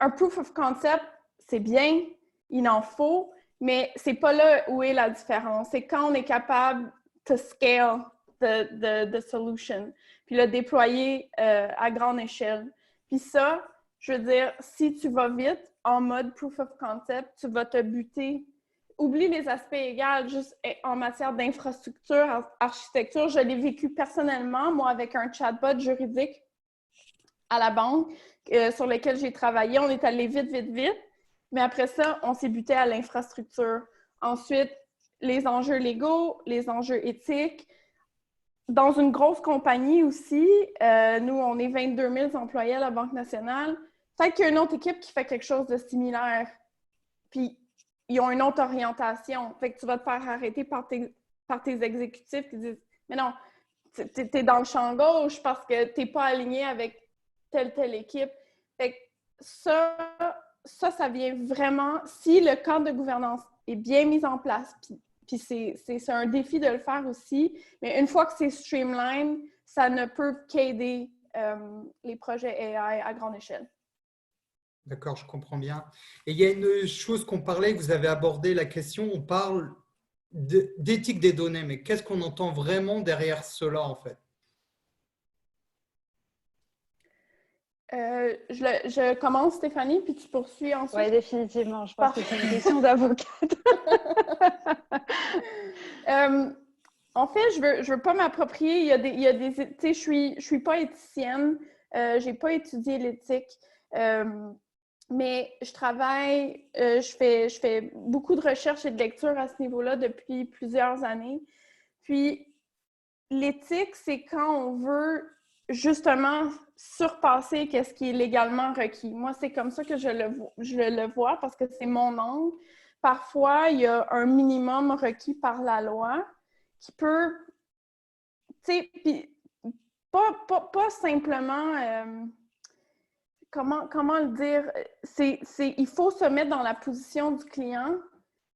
un proof of concept, c'est bien, il en faut, mais c'est pas là où est la différence. C'est quand on est capable de scale the solution, puis le déployer à grande échelle. Puis ça, je veux dire, si tu vas vite en mode proof of concept, tu vas te buter. Oublie les aspects égaux, juste en matière d'infrastructure, architecture. Je l'ai vécu personnellement, moi, avec un chatbot juridique à la banque sur lequel j'ai travaillé. On est allé vite, vite, vite. Mais après ça, on s'est buté à l'infrastructure. Ensuite, les enjeux légaux, les enjeux éthiques. Dans une grosse compagnie aussi, nous, on est 22 000 employés à la Banque nationale. Peut-être qu'il y a une autre équipe qui fait quelque chose de similaire. Puis, ils ont une autre orientation. Fait que tu vas te faire arrêter par tes exécutifs qui disent « Mais non, t'es dans le champ gauche parce que t'es pas aligné avec telle équipe. » Fait que ça vient vraiment... Si le cadre de gouvernance est bien mis en place, puis c'est un défi de le faire aussi, mais une fois que c'est streamline, ça ne peut qu'aider les projets AI à grande échelle. D'accord, je comprends bien. Et il y a une chose qu'on parlait, que vous avez abordé la question, on parle d'éthique des données, mais qu'est-ce qu'on entend vraiment derrière cela en fait? Je commence, Stéphanie, puis tu poursuis ensuite. Oui, définitivement. Je pense que c'est une question d'avocate. En fait, je veux pas m'approprier. Il y a des tu sais, je suis pas éthicienne. J'ai pas étudié l'éthique. Mais je travaille, je fais beaucoup de recherches et de lectures à ce niveau-là depuis plusieurs années. Puis, l'éthique, c'est quand on veut justement surpasser ce qui est légalement requis. Moi, c'est comme ça que je le vois parce que c'est mon angle. parfois, il y a un minimum requis par la loi qui peut, tu sais, puis pas simplement, comment le dire, il faut se mettre dans la position du client,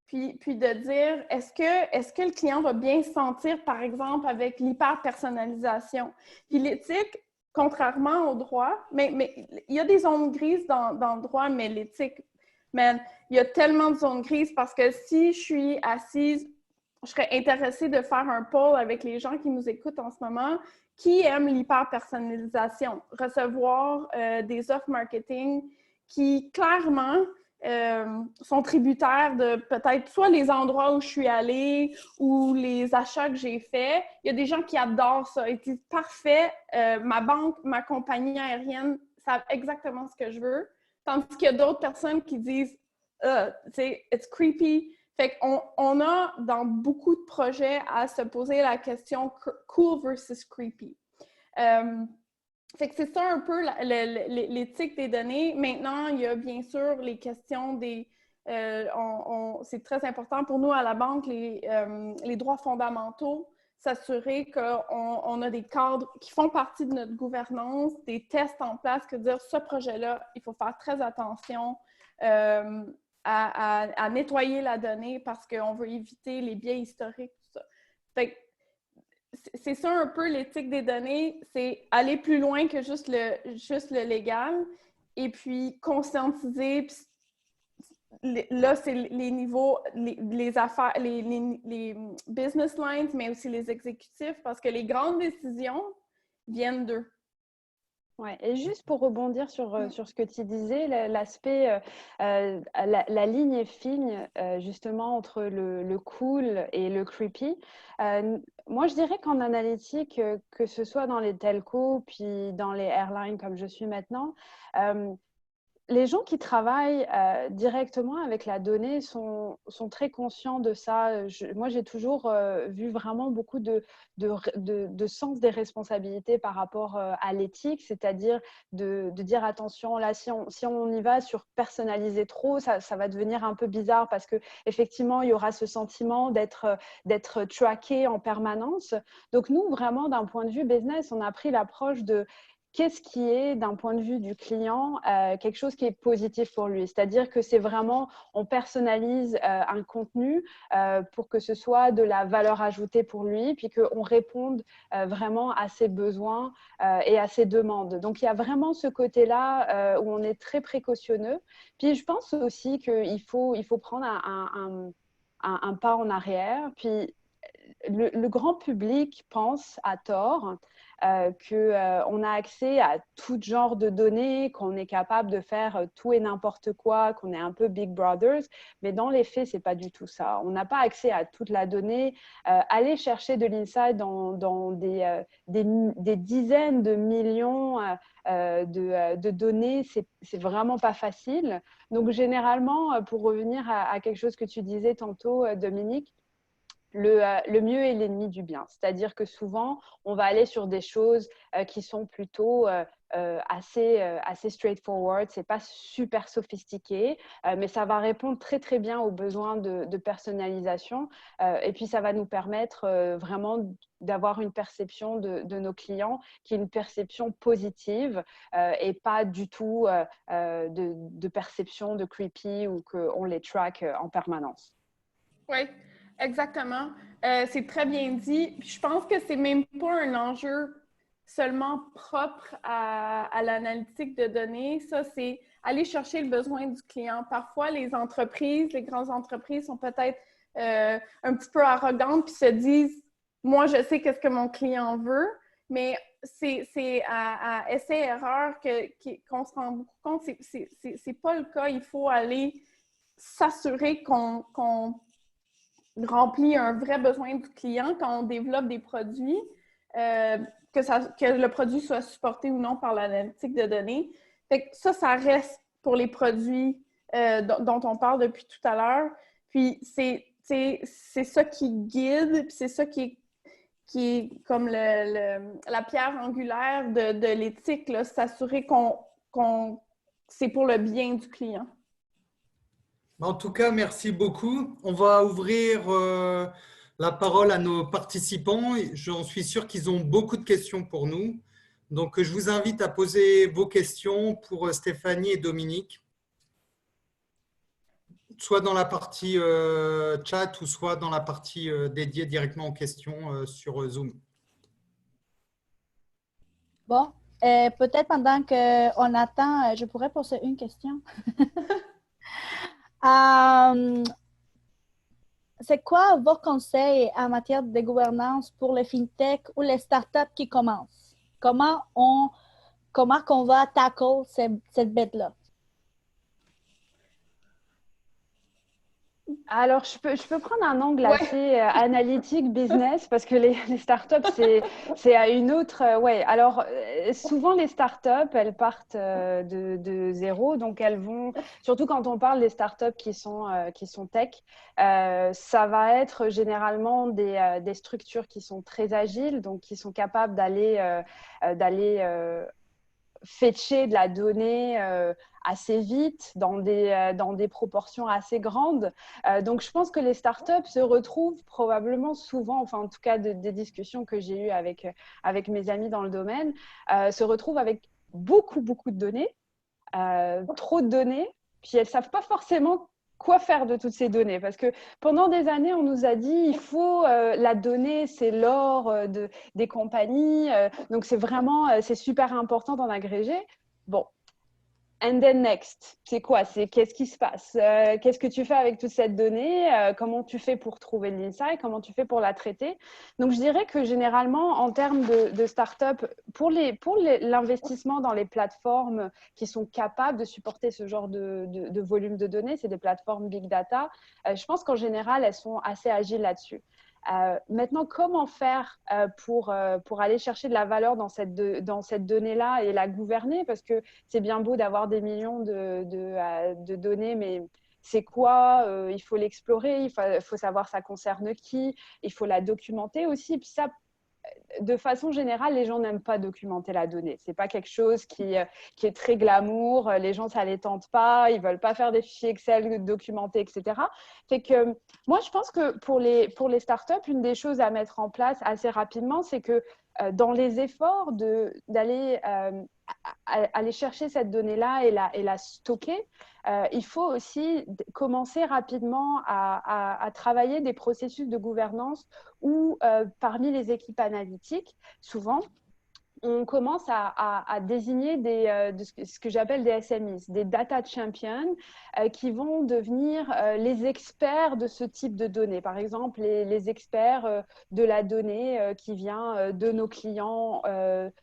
puis de dire, est-ce que le client va bien se sentir, par exemple, avec l'hyper-personnalisation? Puis l'éthique, contrairement au droit, mais il y a des zones grises dans le droit, mais l'éthique, man, il y a tellement de zones grises parce que si je suis assise, je serais intéressée de faire un poll avec les gens qui nous écoutent en ce moment. Qui aime l'hyper-personnalisation? Recevoir des offres marketing qui, clairement, sont tributaires de peut-être soit les endroits où je suis allée ou les achats que j'ai faits. Il y a des gens qui adorent ça. Ils disent, parfait, ma banque, ma compagnie aérienne savent exactement ce que je veux. Tandis qu'il y a d'autres personnes qui disent, tu sais, it's creepy. Fait qu'on a dans beaucoup de projets à se poser la question cool versus creepy. Fait que c'est ça un peu l'éthique des données. Maintenant, il y a bien sûr les questions des... c'est très important pour nous à la banque, les droits fondamentaux, s'assurer qu'on a des cadres qui font partie de notre gouvernance, des tests en place, que dire ce projet-là, il faut faire très attention à nettoyer la donnée parce qu'on veut éviter les biais historiques, tout ça. Fait que c'est ça un peu l'éthique des données, c'est aller plus loin que juste le légal et puis conscientiser. Là, c'est les niveaux, les affaires, les business lines, mais aussi les exécutifs parce que les grandes décisions viennent d'eux. Ouais. Et juste pour rebondir sur ce que tu disais, l'aspect, la ligne est fine justement entre le cool et le creepy. Moi, je dirais qu'en analytique, que ce soit dans les telcos puis dans les airlines comme je suis maintenant, les gens qui travaillent directement avec la donnée sont très conscients de ça. Moi, j'ai toujours vu vraiment beaucoup de sens des responsabilités par rapport à l'éthique, c'est-à-dire de dire attention, là, si on y va sur personnaliser trop, ça va devenir un peu bizarre parce qu'effectivement, il y aura ce sentiment d'être traqué en permanence. Donc, nous, vraiment, d'un point de vue business, on a pris l'approche de qu'est-ce qui est, d'un point de vue du client, quelque chose qui est positif pour lui. C'est-à-dire que c'est vraiment, on personnalise un contenu pour que ce soit de la valeur ajoutée pour lui, puis qu'on réponde vraiment à ses besoins et à ses demandes. Donc, il y a vraiment ce côté-là où on est très précautionneux. Puis, je pense aussi qu'il faut prendre un pas en arrière. Puis, le grand public pense à tort qu'on a accès à tout genre de données, qu'on est capable de faire tout et n'importe quoi, qu'on est un peu Big Brothers, mais dans les faits, ce n'est pas du tout ça. On n'a pas accès à toute la donnée. Aller chercher de l'insight dans des dizaines de millions de données, c'est vraiment pas facile. Donc, généralement, pour revenir à quelque chose que tu disais tantôt, Dominique, le mieux est l'ennemi du bien. C'est-à-dire que souvent, on va aller sur des choses qui sont plutôt assez straightforward. Ce n'est pas super sophistiqué, mais ça va répondre très, très bien aux besoins de personnalisation. Et puis, ça va nous permettre vraiment d'avoir une perception de nos clients qui est une perception positive et pas du tout de perception de creepy ou qu'on les track en permanence. Oui. Exactement. C'est très bien dit. Puis je pense que c'est même pas un enjeu seulement propre à l'analytique de données. Ça, c'est aller chercher le besoin du client. Parfois, les grandes entreprises sont peut-être un petit peu arrogantes puis se disent « Moi, je sais qu'est-ce que mon client veut », mais c'est à essai-erreur qu'on se rend beaucoup compte. C'est pas le cas. Il faut aller s'assurer qu'on remplit un vrai besoin du client quand on développe des produits, que le produit soit supporté ou non par l'analytique de données. Fait que ça reste pour les produits dont on parle depuis tout à l'heure. Puis c'est ça qui guide, puis c'est ça qui est comme la pierre angulaire de l'éthique, s'assurer qu'on c'est pour le bien du client. En tout cas, merci beaucoup. On va ouvrir la parole à nos participants. J'en suis sûr qu'ils ont beaucoup de questions pour nous. Donc, je vous invite à poser vos questions pour Stéphanie et Dominique, soit dans la partie chat ou soit dans la partie dédiée directement aux questions sur Zoom. Bon, peut-être pendant qu'on attend, je pourrais poser une question. C'est quoi vos conseils en matière de gouvernance pour les fintech ou les startups qui commencent? Comment qu'on va tackle cette bête-là? Alors, je peux prendre un angle assez analytique, business, parce que les startups, c'est à une autre… ouais, alors, souvent, les startups, elles partent de zéro. Donc, elles vont… Surtout quand on parle des startups qui sont tech, ça va être généralement des structures qui sont très agiles, donc qui sont capables d'aller fetcher de la donnée assez vite, dans des proportions assez grandes. Donc, je pense que les startups se retrouvent probablement souvent, enfin en tout cas des discussions que j'ai eues avec mes amis dans le domaine, se retrouvent avec beaucoup, beaucoup de données, trop de données, puis elles ne savent pas forcément quoi faire de toutes ces données. Parce que pendant des années, on nous a dit il faut la donnée, c'est l'or des compagnies. Donc, c'est super important d'en agréger. Bon. And then next, c'est quoi? C'est qu'est-ce qui se passe? Qu'est-ce que tu fais avec toute cette donnée? Comment tu fais pour trouver l'insight? Comment tu fais pour la traiter? Donc, je dirais que généralement, en termes de start-up, pour l'investissement dans les plateformes qui sont capables de supporter ce genre de volume de données, c'est des plateformes big data. Je pense qu'en général, elles sont assez agiles là-dessus. Maintenant, comment faire pour aller chercher de la valeur dans cette donnée-là et la gouverner? Parce que c'est bien beau d'avoir des millions de données, mais c'est quoi? Il faut l'explorer, il faut savoir ça concerne qui, il faut la documenter aussi. Puis ça, de façon générale, les gens n'aiment pas documenter la donnée. Ce n'est pas quelque chose qui est très glamour. Les gens, ça ne les tente pas. Ils ne veulent pas faire des fichiers Excel documentés, etc. Fait que moi, je pense que pour les startups, une des choses à mettre en place assez rapidement, c'est que dans les efforts d'aller aller chercher cette donnée-là et la stocker, il faut aussi commencer rapidement à travailler des processus de gouvernance où, parmi les équipes analytiques, souvent, on commence à désigner ce que j'appelle des SMEs, des data champions, qui vont devenir les experts de ce type de données. Par exemple, les experts de la donnée qui vient de nos clients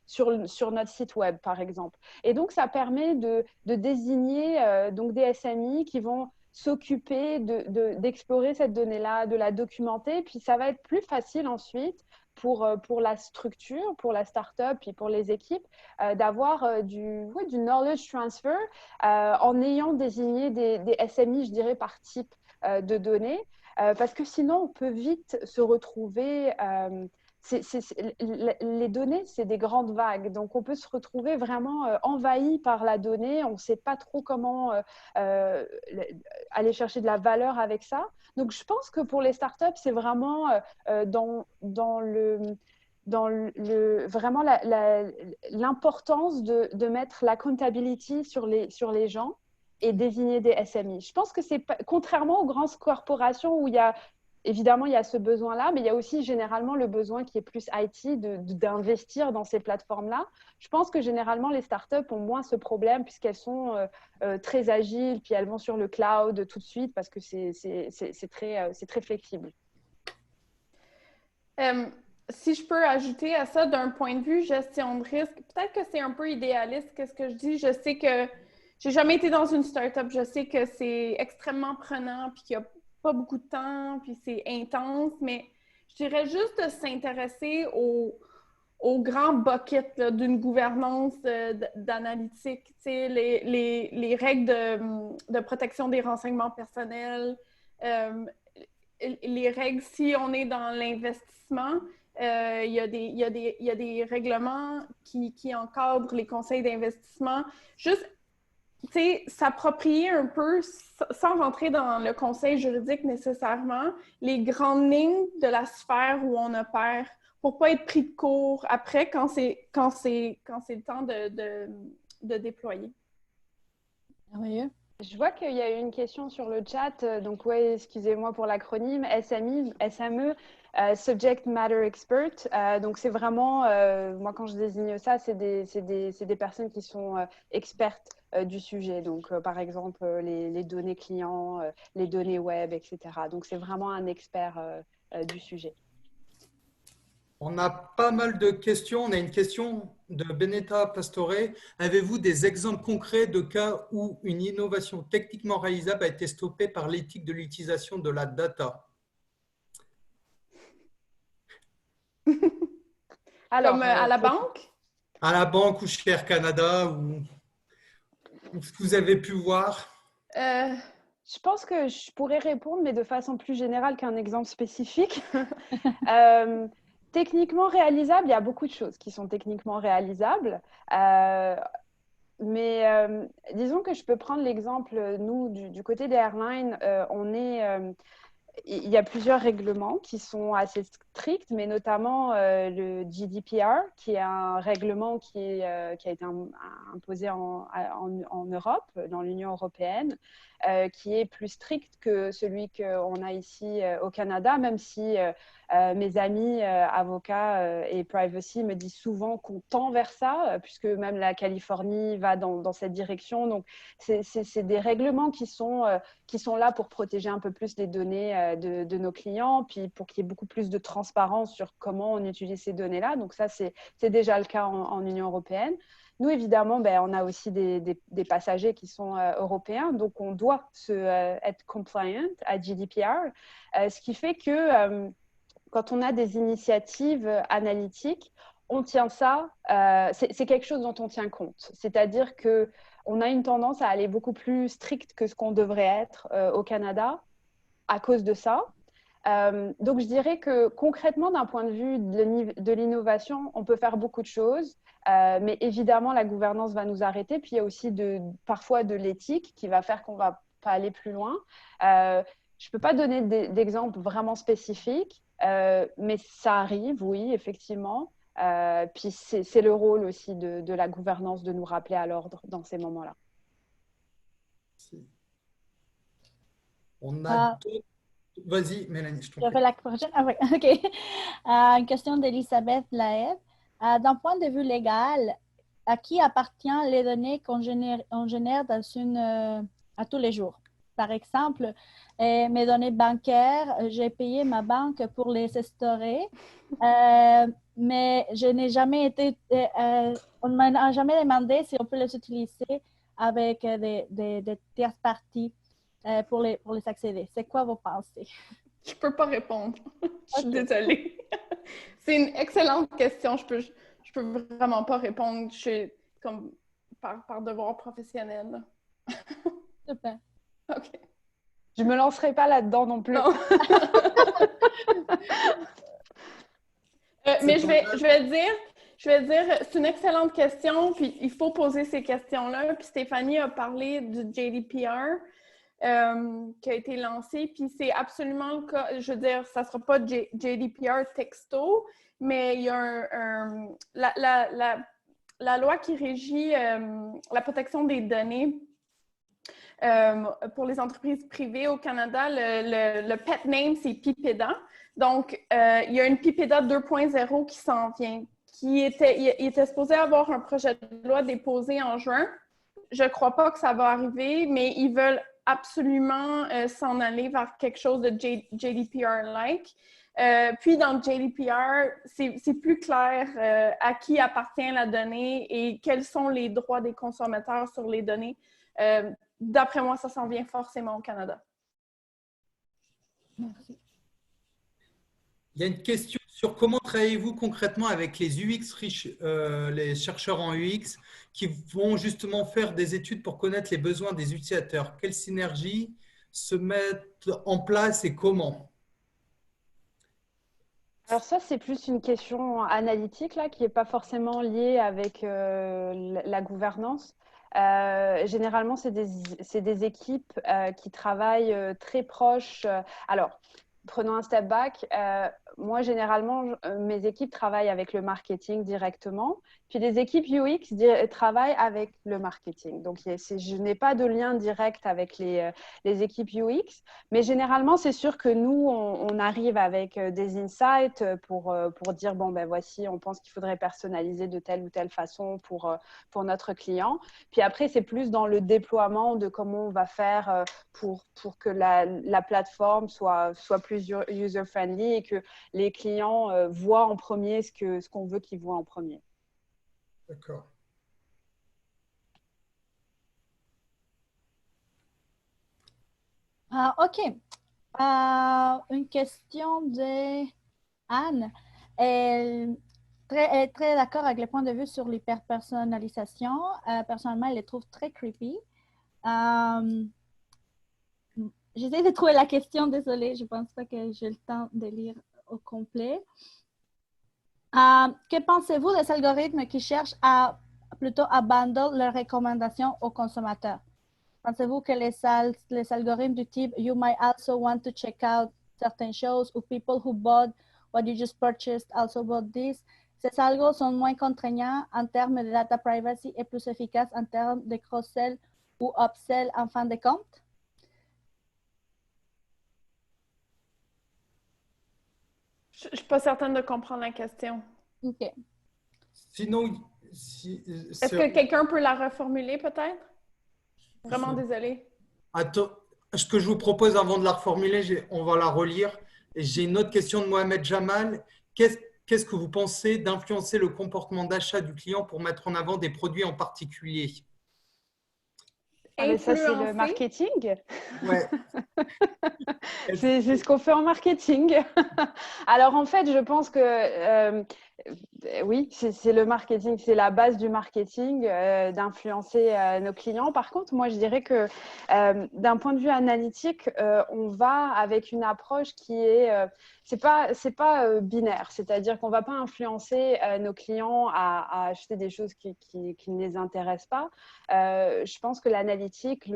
sur notre site web, par exemple. Et donc, ça permet de désigner donc des SME qui vont s'occuper d'explorer cette donnée-là, de la documenter, puis ça va être plus facile ensuite pour la structure, pour la start-up et pour les équipes, d'avoir du knowledge transfer en ayant désigné des SMI, je dirais, par type de données, parce que sinon, on peut vite se retrouver… les données, c'est des grandes vagues. Donc, on peut se retrouver vraiment envahi par la donnée. On ne sait pas trop comment aller chercher de la valeur avec ça. Donc, je pense que pour les startups, c'est vraiment vraiment l'importance de mettre l'accountability sur les gens et désigner des SMI. Je pense que c'est contrairement aux grandes corporations où évidemment, il y a ce besoin-là, mais il y a aussi généralement le besoin qui est plus IT d'investir dans ces plateformes-là. Je pense que généralement, les startups ont moins ce problème puisqu'elles sont très agiles, puis elles vont sur le cloud tout de suite parce que c'est très flexible. Si je peux ajouter à ça d'un point de vue gestion de risque, peut-être que c'est un peu idéaliste qu'est-ce que je dis. Je sais que j'ai jamais été dans une startup. Je sais que c'est extrêmement prenant puis qu'il n'y a pas beaucoup de temps puis c'est intense, mais je dirais juste de s'intéresser au grand bucket d'une gouvernance d'analytique. Tu sais, les règles de protection des renseignements personnels, les règles si on est dans l'investissement. Il y a des règlements qui encadrent les conseils d'investissement. Juste s'approprier un peu, sans rentrer dans le conseil juridique nécessairement, les grandes lignes de la sphère où on opère pour ne pas être pris de court après quand c'est le temps de déployer. Merveilleux. Je vois qu'il y a eu une question sur le chat. Donc, ouais, excusez-moi pour l'acronyme. SME, Subject Matter Expert. Donc, c'est vraiment, moi, quand je désigne ça, c'est des personnes qui sont expertes du sujet. Donc, par exemple, les données clients, les données web, etc. Donc, c'est vraiment un expert du sujet. On a pas mal de questions. On a une question de Benetta Pastore. Avez-vous des exemples concrets de cas où une innovation techniquement réalisable a été stoppée par l'éthique de l'utilisation de la data? Alors, Comme à la banque? À la banque ou chez Air Canada ou ce que vous avez pu voir? Je pense que je pourrais répondre, mais de façon plus générale qu'un exemple spécifique. Techniquement réalisable, il y a beaucoup de choses qui sont techniquement réalisables. Mais disons que je peux prendre l'exemple, nous, du côté des airlines, il y a plusieurs règlements qui sont assez stricts, mais notamment le GDPR, qui est un règlement qui a été imposé en Europe, dans l'Union européenne, qui est plus strict que celui qu'on a ici au Canada, même si mes amis avocats et privacy me disent souvent qu'on tend vers ça, puisque même la Californie va dans cette direction. Donc, c'est des règlements qui sont là pour protéger un peu plus les données de nos clients, puis pour qu'il y ait beaucoup plus de transparence sur comment on utilise ces données-là. Donc ça, c'est déjà le cas en Union européenne. Nous, évidemment, on a aussi des passagers qui sont européens, donc on doit être compliant à GDPR, ce qui fait que quand on a des initiatives analytiques, on tient ça, c'est quelque chose dont on tient compte. C'est-à-dire qu'on a une tendance à aller beaucoup plus strict que ce qu'on devrait être au Canada à cause de ça. Donc, je dirais que concrètement, d'un point de vue de l'innovation, on peut faire beaucoup de choses, mais évidemment, la gouvernance va nous arrêter. Puis, il y a aussi parfois de l'éthique qui va faire qu'on ne va pas aller plus loin. Je ne peux pas donner d'exemples vraiment spécifiques, mais ça arrive, oui, effectivement. Puis, c'est le rôle aussi de la gouvernance de nous rappeler à l'ordre dans ces moments-là. On a d'autres. Vas-y, Mélanie, je t'en prie. Je fais la prochaine. Ah, oui. OK. Une question d'Elisabeth Laève. D'un point de vue légal, à qui appartient les données on génère à tous les jours? Par exemple, mes données bancaires, j'ai payé ma banque pour les storer, mais je n'ai jamais on ne m'a jamais demandé si on peut les utiliser avec des tierces parties pour les accéder. C'est quoi vos pensées? Je peux pas répondre. Je suis désolée. C'est une excellente question. Je peux vraiment pas répondre. Je suis comme par devoir professionnel. Super. OK. Je me lancerai pas là-dedans non plus. Non. Mais je vais dire, c'est une excellente question, puis il faut poser ces questions-là. Puis Stéphanie a parlé du GDPR qui a été lancé, puis c'est absolument le cas. Je veux dire, ça ne sera pas GDPR texto, mais il y a la loi qui régit la protection des données pour les entreprises privées au Canada. Le pet name, c'est PIPEDA. Donc, il y a une PIPEDA 2.0 qui s'en vient. Il était supposé avoir un projet de loi déposé en juin. Je ne crois pas que ça va arriver, mais ils veulent absolument s'en aller vers quelque chose de GDPR-like. Puis, dans le GDPR, c'est plus clair à qui appartient la donnée et quels sont les droits des consommateurs sur les données. D'après moi, ça s'en vient forcément au Canada. Merci. Il y a une question sur comment travaillez-vous concrètement avec les UX, les chercheurs en UX qui vont justement faire des études pour connaître les besoins des utilisateurs. Quelles synergies se mettent en place et comment? Alors ça, c'est plus une question analytique là, qui n'est pas forcément liée avec la gouvernance. Généralement, c'est des équipes qui travaillent très proches. Alors, prenons un step back. Moi, généralement, mes équipes travaillent avec le marketing directement. Puis les équipes UX travaillent avec le marketing. Donc, je n'ai pas de lien direct avec les équipes UX. Mais généralement, c'est sûr que nous, on arrive avec des insights pour dire, bon, ben voici, on pense qu'il faudrait personnaliser de telle ou telle façon pour notre client. Puis après, c'est plus dans le déploiement de comment on va faire pour que la plateforme soit plus user-friendly et que les clients voient en premier ce qu'on veut qu'ils voient en premier. D'accord. OK. Une question de Anne. Elle est très d'accord avec le point de vue sur l'hyperpersonnalisation. Personnellement, elle les trouve très creepy. J'essaie de trouver la question, désolée, je ne pense pas que j'ai le temps de lire au complet. Que pensez-vous des algorithmes qui cherchent plutôt à bundle leurs recommandations aux consommateurs? Pensez-vous que les algorithmes du type You might also want to check out certain shows ou People who bought what you just purchased also bought this, ces algos sont moins contraignants en termes de data privacy et plus efficaces en termes de cross-sell ou upsell en fin de compte? Je ne suis pas certaine de comprendre la question. OK. Sinon, est-ce que quelqu'un peut la reformuler peut-être? Vraiment désolée. Attends, ce que je vous propose avant de la reformuler, on va la relire. J'ai une autre question de Mohamed Jamal. Qu'est-ce que vous pensez d'influencer le comportement d'achat du client pour mettre en avant des produits en particulier? Ça, c'est le marketing. Ouais. C'est ce qu'on fait en marketing. Alors, en fait, je pense que oui, c'est le marketing, c'est la base du marketing, d'influencer nos clients. Par contre, moi, je dirais que d'un point de vue analytique, on va avec une approche qui est, c'est pas binaire, c'est-à-dire qu'on va pas influencer nos clients à acheter des choses qui ne les intéressent pas. Je pense que l'analytique,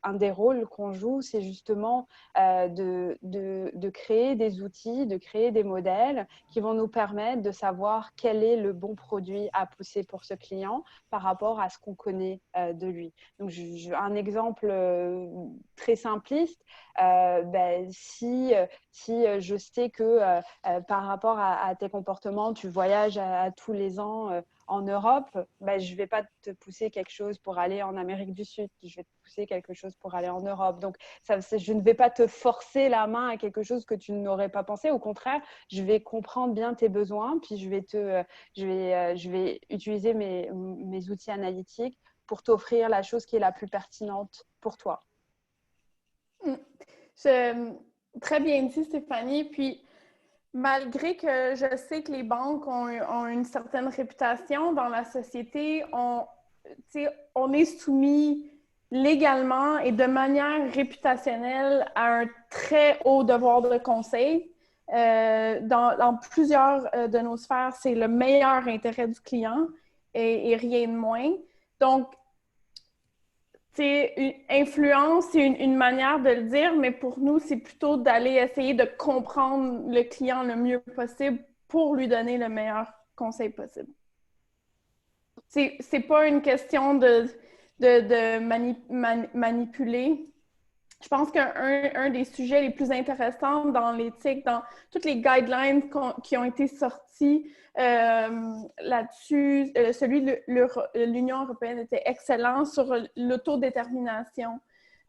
un des rôles qu'on joue, c'est justement de créer des outils, de créer des modèles qui vont nous permettre de savoir quel est le bon produit à pousser pour ce client par rapport à ce qu'on connaît de lui. Donc, un exemple très simpliste, si je sais que par rapport à tes comportements, tu voyages à tous les ans en Europe, je ne vais pas te pousser quelque chose pour aller en Amérique du Sud, je vais te pousser quelque chose pour aller en Europe. Donc, je ne vais pas te forcer la main à quelque chose que tu n'aurais pas pensé. Au contraire, je vais comprendre bien tes besoins, puis je vais utiliser mes outils analytiques pour t'offrir la chose qui est la plus pertinente pour toi. Très bien dit, Stéphanie. Puis, malgré que je sais que les banques ont une certaine réputation dans la société, on est soumis légalement et de manière réputationnelle à un très haut devoir de conseil. Dans plusieurs de nos sphères, c'est le meilleur intérêt du client et rien de moins. Donc, influence, c'est une manière de le dire, mais pour nous, c'est plutôt d'aller essayer de comprendre le client le mieux possible pour lui donner le meilleur conseil possible. C'est pas une question de manipuler. Je pense qu'un des sujets les plus intéressants dans l'éthique, dans toutes les guidelines qui ont été sorties là-dessus, celui de l'Union européenne était excellent sur l'autodétermination.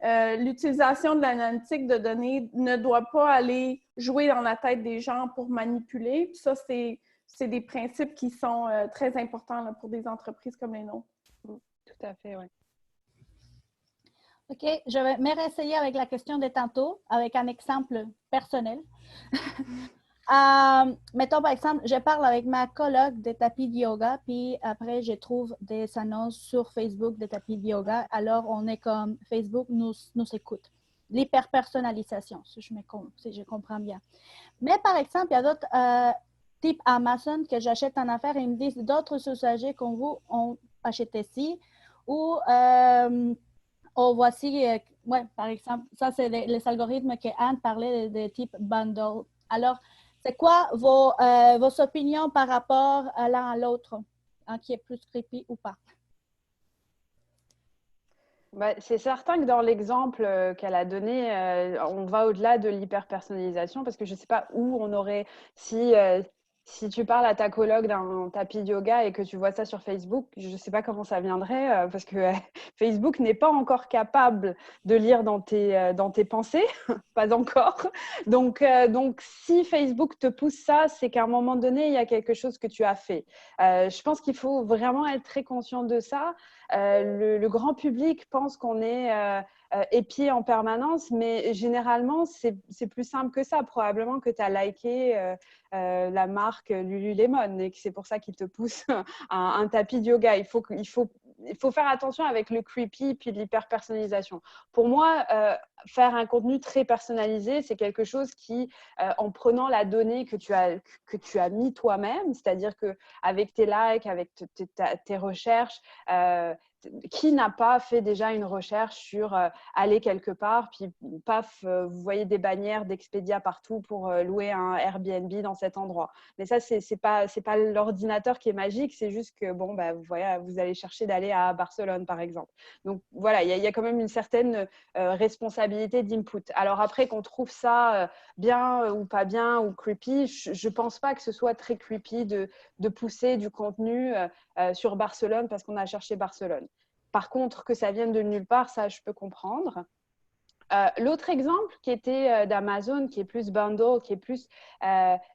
L'utilisation de l'analytique de données ne doit pas aller jouer dans la tête des gens pour manipuler. Ça, c'est des principes qui sont très importants là, pour des entreprises comme les nôtres. Tout à fait, oui. OK, je vais me réessayer avec la question de tantôt, avec un exemple personnel. Mettons, par exemple, je parle avec ma coloc de tapis de yoga, puis après, je trouve des annonces sur Facebook de tapis de yoga. Alors, on est comme Facebook nous écoute. L'hyperpersonnalisation, si je comprends bien. Mais par exemple, il y a d'autres types Amazon que j'achète en affaires et ils me disent d'autres usagers comme vous ont acheté ci ou voici, ouais, par exemple, ça c'est les algorithmes que Anne parlait de type bundle. Alors, c'est quoi vos opinions par rapport à l'un à l'autre, hein, qui est plus creepy ou pas? C'est certain que dans l'exemple qu'elle a donné, on va au-delà de l'hyper-personnalisation parce que je ne sais pas où on aurait, si tu parles à ta coloc d'un tapis de yoga et que tu vois ça sur Facebook, je ne sais pas comment ça viendrait parce que Facebook n'est pas encore capable de lire dans tes pensées, pas encore. Donc, si Facebook te pousse ça, c'est qu'à un moment donné, il y a quelque chose que tu as fait. Je pense qu'il faut vraiment être très conscient de ça. Le grand public pense qu'on est épié en permanence, mais généralement, c'est plus simple que ça. Probablement que tu as liké la marque Lululemon et que c'est pour ça qu'il te pousse un tapis de yoga. Il faut faire attention avec le creepy puis l'hyper-personnalisation. Pour moi, faire un contenu très personnalisé, c'est quelque chose qui, en prenant la donnée que tu as mis toi-même, c'est-à-dire qu'avec tes likes, avec tes recherches, qui n'a pas fait déjà une recherche sur aller quelque part, puis paf, vous voyez des bannières d'Expedia partout pour louer un Airbnb dans cet endroit. Mais ça, c'est pas l'ordinateur qui est magique, c'est juste que bon, bah, vous allez chercher d'aller à Barcelone, par exemple. Donc voilà, il y a quand même une certaine responsabilité d'input. Alors après, qu'on trouve ça bien ou pas bien ou creepy, je pense pas que ce soit très creepy de pousser du contenu sur Barcelone parce qu'on a cherché Barcelone. Par contre, que ça vienne de nulle part, ça, je peux comprendre. L'autre exemple qui était d'Amazon, qui est plus bundle, qui est plus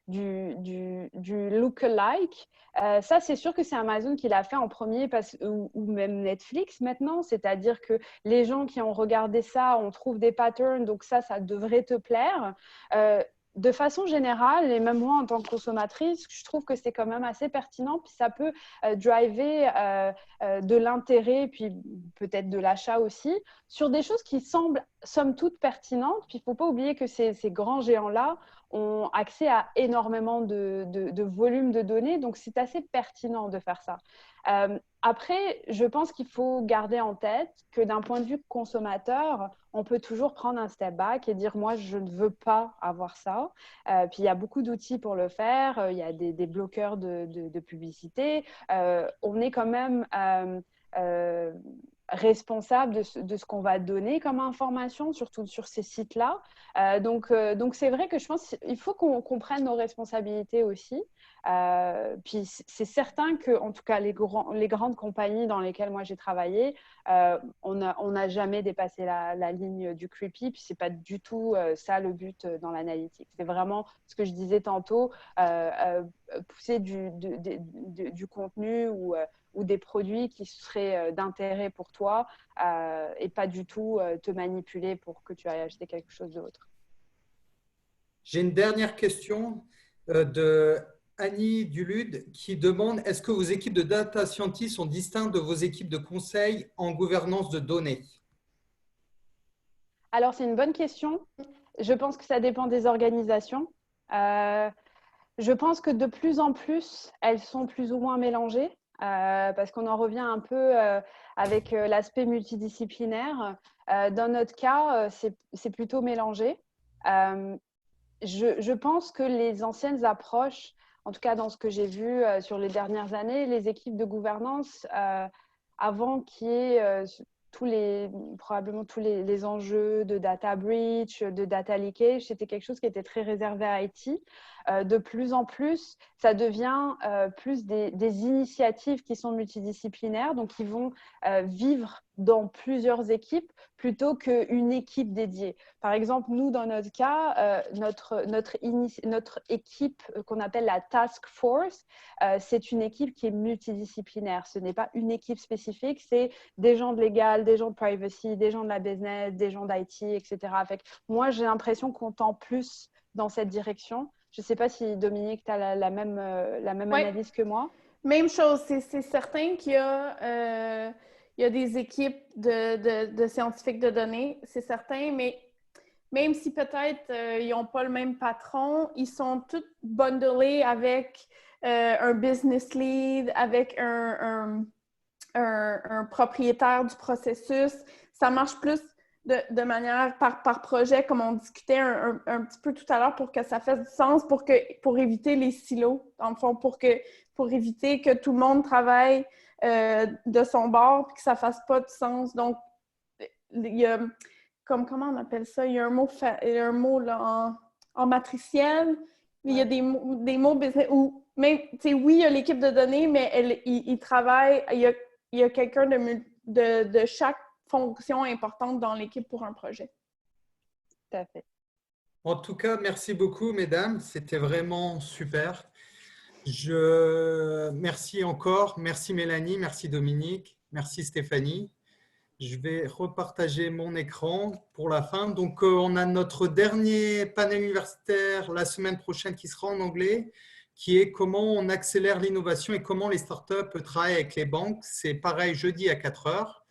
du look-alike, ça, c'est sûr que c'est Amazon qui l'a fait en premier ou même Netflix maintenant. C'est-à-dire que les gens qui ont regardé ça, on trouve des patterns, donc ça devrait te plaire. De façon générale, et même moi en tant que consommatrice, je trouve que c'est quand même assez pertinent, puis ça peut driver de l'intérêt, puis peut-être de l'achat aussi, sur des choses qui semblent somme toute pertinentes. Puis il ne faut pas oublier que ces grands géants-là ont accès à énormément de volume de données, donc c'est assez pertinent de faire ça. Après, je pense qu'il faut garder en tête que d'un point de vue consommateur, on peut toujours prendre un step back et dire « moi, je ne veux pas avoir ça ». Puis il y a beaucoup d'outils pour le faire, il y a des bloqueurs de publicité. On est quand même responsable de ce qu'on va donner comme information, surtout sur ces sites-là. Donc c'est vrai que je pense qu'il faut qu'on prenne nos responsabilités aussi. Puis c'est certain que, en tout cas, les grandes compagnies dans lesquelles moi j'ai travaillé, on n'a jamais dépassé la ligne du creepy. Puis c'est pas du tout ça le but dans l'analytique. C'est vraiment ce que je disais tantôt, pousser du contenu ou des produits qui seraient d'intérêt pour toi et pas du tout te manipuler pour que tu ailles acheter quelque chose d'autre. J'ai une dernière question de Annie Dulude qui demande « Est-ce que vos équipes de data scientists sont distinctes de vos équipes de conseil en gouvernance de données ?» Alors, c'est une bonne question. Je pense que ça dépend des organisations. Je pense que de plus en plus, elles sont plus ou moins mélangées parce qu'on en revient un peu avec l'aspect multidisciplinaire. Dans notre cas, c'est plutôt mélangé. Je pense que les anciennes approches, en tout cas dans ce que j'ai vu sur les dernières années, les équipes de gouvernance, avant qu'il y ait probablement tous les enjeux de data breach, de data leakage, c'était quelque chose qui était très réservé à IT. De plus en plus, ça devient plus des initiatives qui sont multidisciplinaires, donc qui vont vivre dans plusieurs équipes plutôt qu'une équipe dédiée. Par exemple, nous, dans notre cas, notre équipe qu'on appelle la Task Force, c'est une équipe qui est multidisciplinaire. Ce n'est pas une équipe spécifique, c'est des gens de légal, des gens de privacy, des gens de la business, des gens d'IT, etc. Moi, j'ai l'impression qu'on tend plus dans cette direction. Je ne sais pas si, Dominique, tu as la même analyse que moi. Même chose. C'est certain qu'il y a des équipes de scientifiques de données, c'est certain, mais même si peut-être ils n'ont pas le même patron, ils sont tous bundlés avec un business lead, avec un un propriétaire du processus. Ça marche plus de manière par projet, comme on discutait un petit peu tout à l'heure, pour que ça fasse du sens, pour éviter les silos, dans le fond, pour éviter que tout le monde travaille de son bord et que ça ne fasse pas de sens. Donc, il y a, comment on appelle ça? Il y a un mot là, en matriciel, mais il y a des mots business où, mais oui, il y a l'équipe de données, mais il travaille, il y a quelqu'un de chaque fonction importante dans l'équipe pour un projet. Tout à fait. En tout cas, merci beaucoup, mesdames. C'était vraiment super. Merci encore. Merci Mélanie, merci Dominique, merci Stéphanie. Je vais repartager mon écran pour la fin. Donc, on a notre dernier panel universitaire la semaine prochaine qui sera en anglais, qui est comment on accélère l'innovation et comment les startups travaillent avec les banques. C'est pareil, jeudi à 4 heures.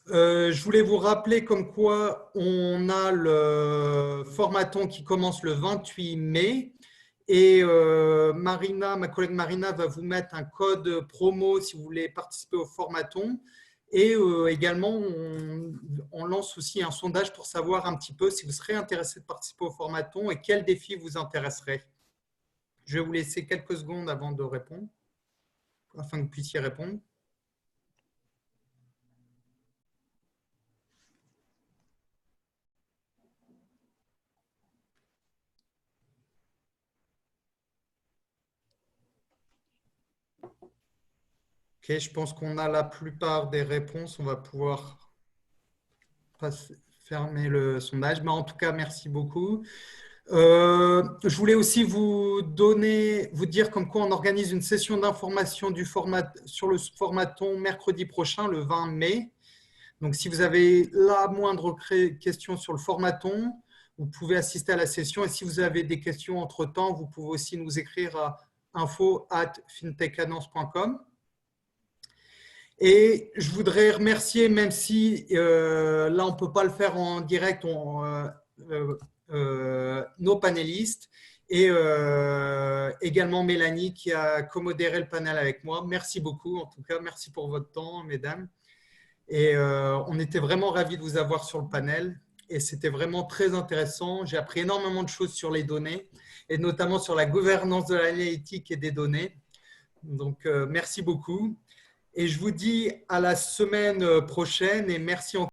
Je voulais vous rappeler comme quoi on a le formaton qui commence le 28 mai et Marina, ma collègue Marina va vous mettre un code promo si vous voulez participer au formaton et également on lance aussi un sondage pour savoir un petit peu si vous serez intéressé de participer au formaton et quel défi vous intéresserait. Je vais vous laisser quelques secondes avant de répondre afin que vous puissiez répondre. Ok, je pense qu'on a la plupart des réponses. On va pouvoir fermer le sondage. Mais en tout cas, merci beaucoup. Je voulais aussi vous dire comme quoi on organise une session d'information sur le formaton mercredi prochain, le 20 mai. Donc, si vous avez la moindre question sur le formaton, vous pouvez assister à la session. Et si vous avez des questions entre-temps, vous pouvez aussi nous écrire à info@fintechcadence.com. Et je voudrais remercier, même si là, on ne peut pas le faire en direct, nos panélistes et également Mélanie qui a commodéré le panel avec moi. Merci beaucoup, en tout cas. Merci pour votre temps, mesdames. Et on était vraiment ravis de vous avoir sur le panel. Et c'était vraiment très intéressant. J'ai appris énormément de choses sur les données et notamment sur la gouvernance de l'analytique et des données. Donc, merci beaucoup. Et je vous dis à la semaine prochaine et merci encore.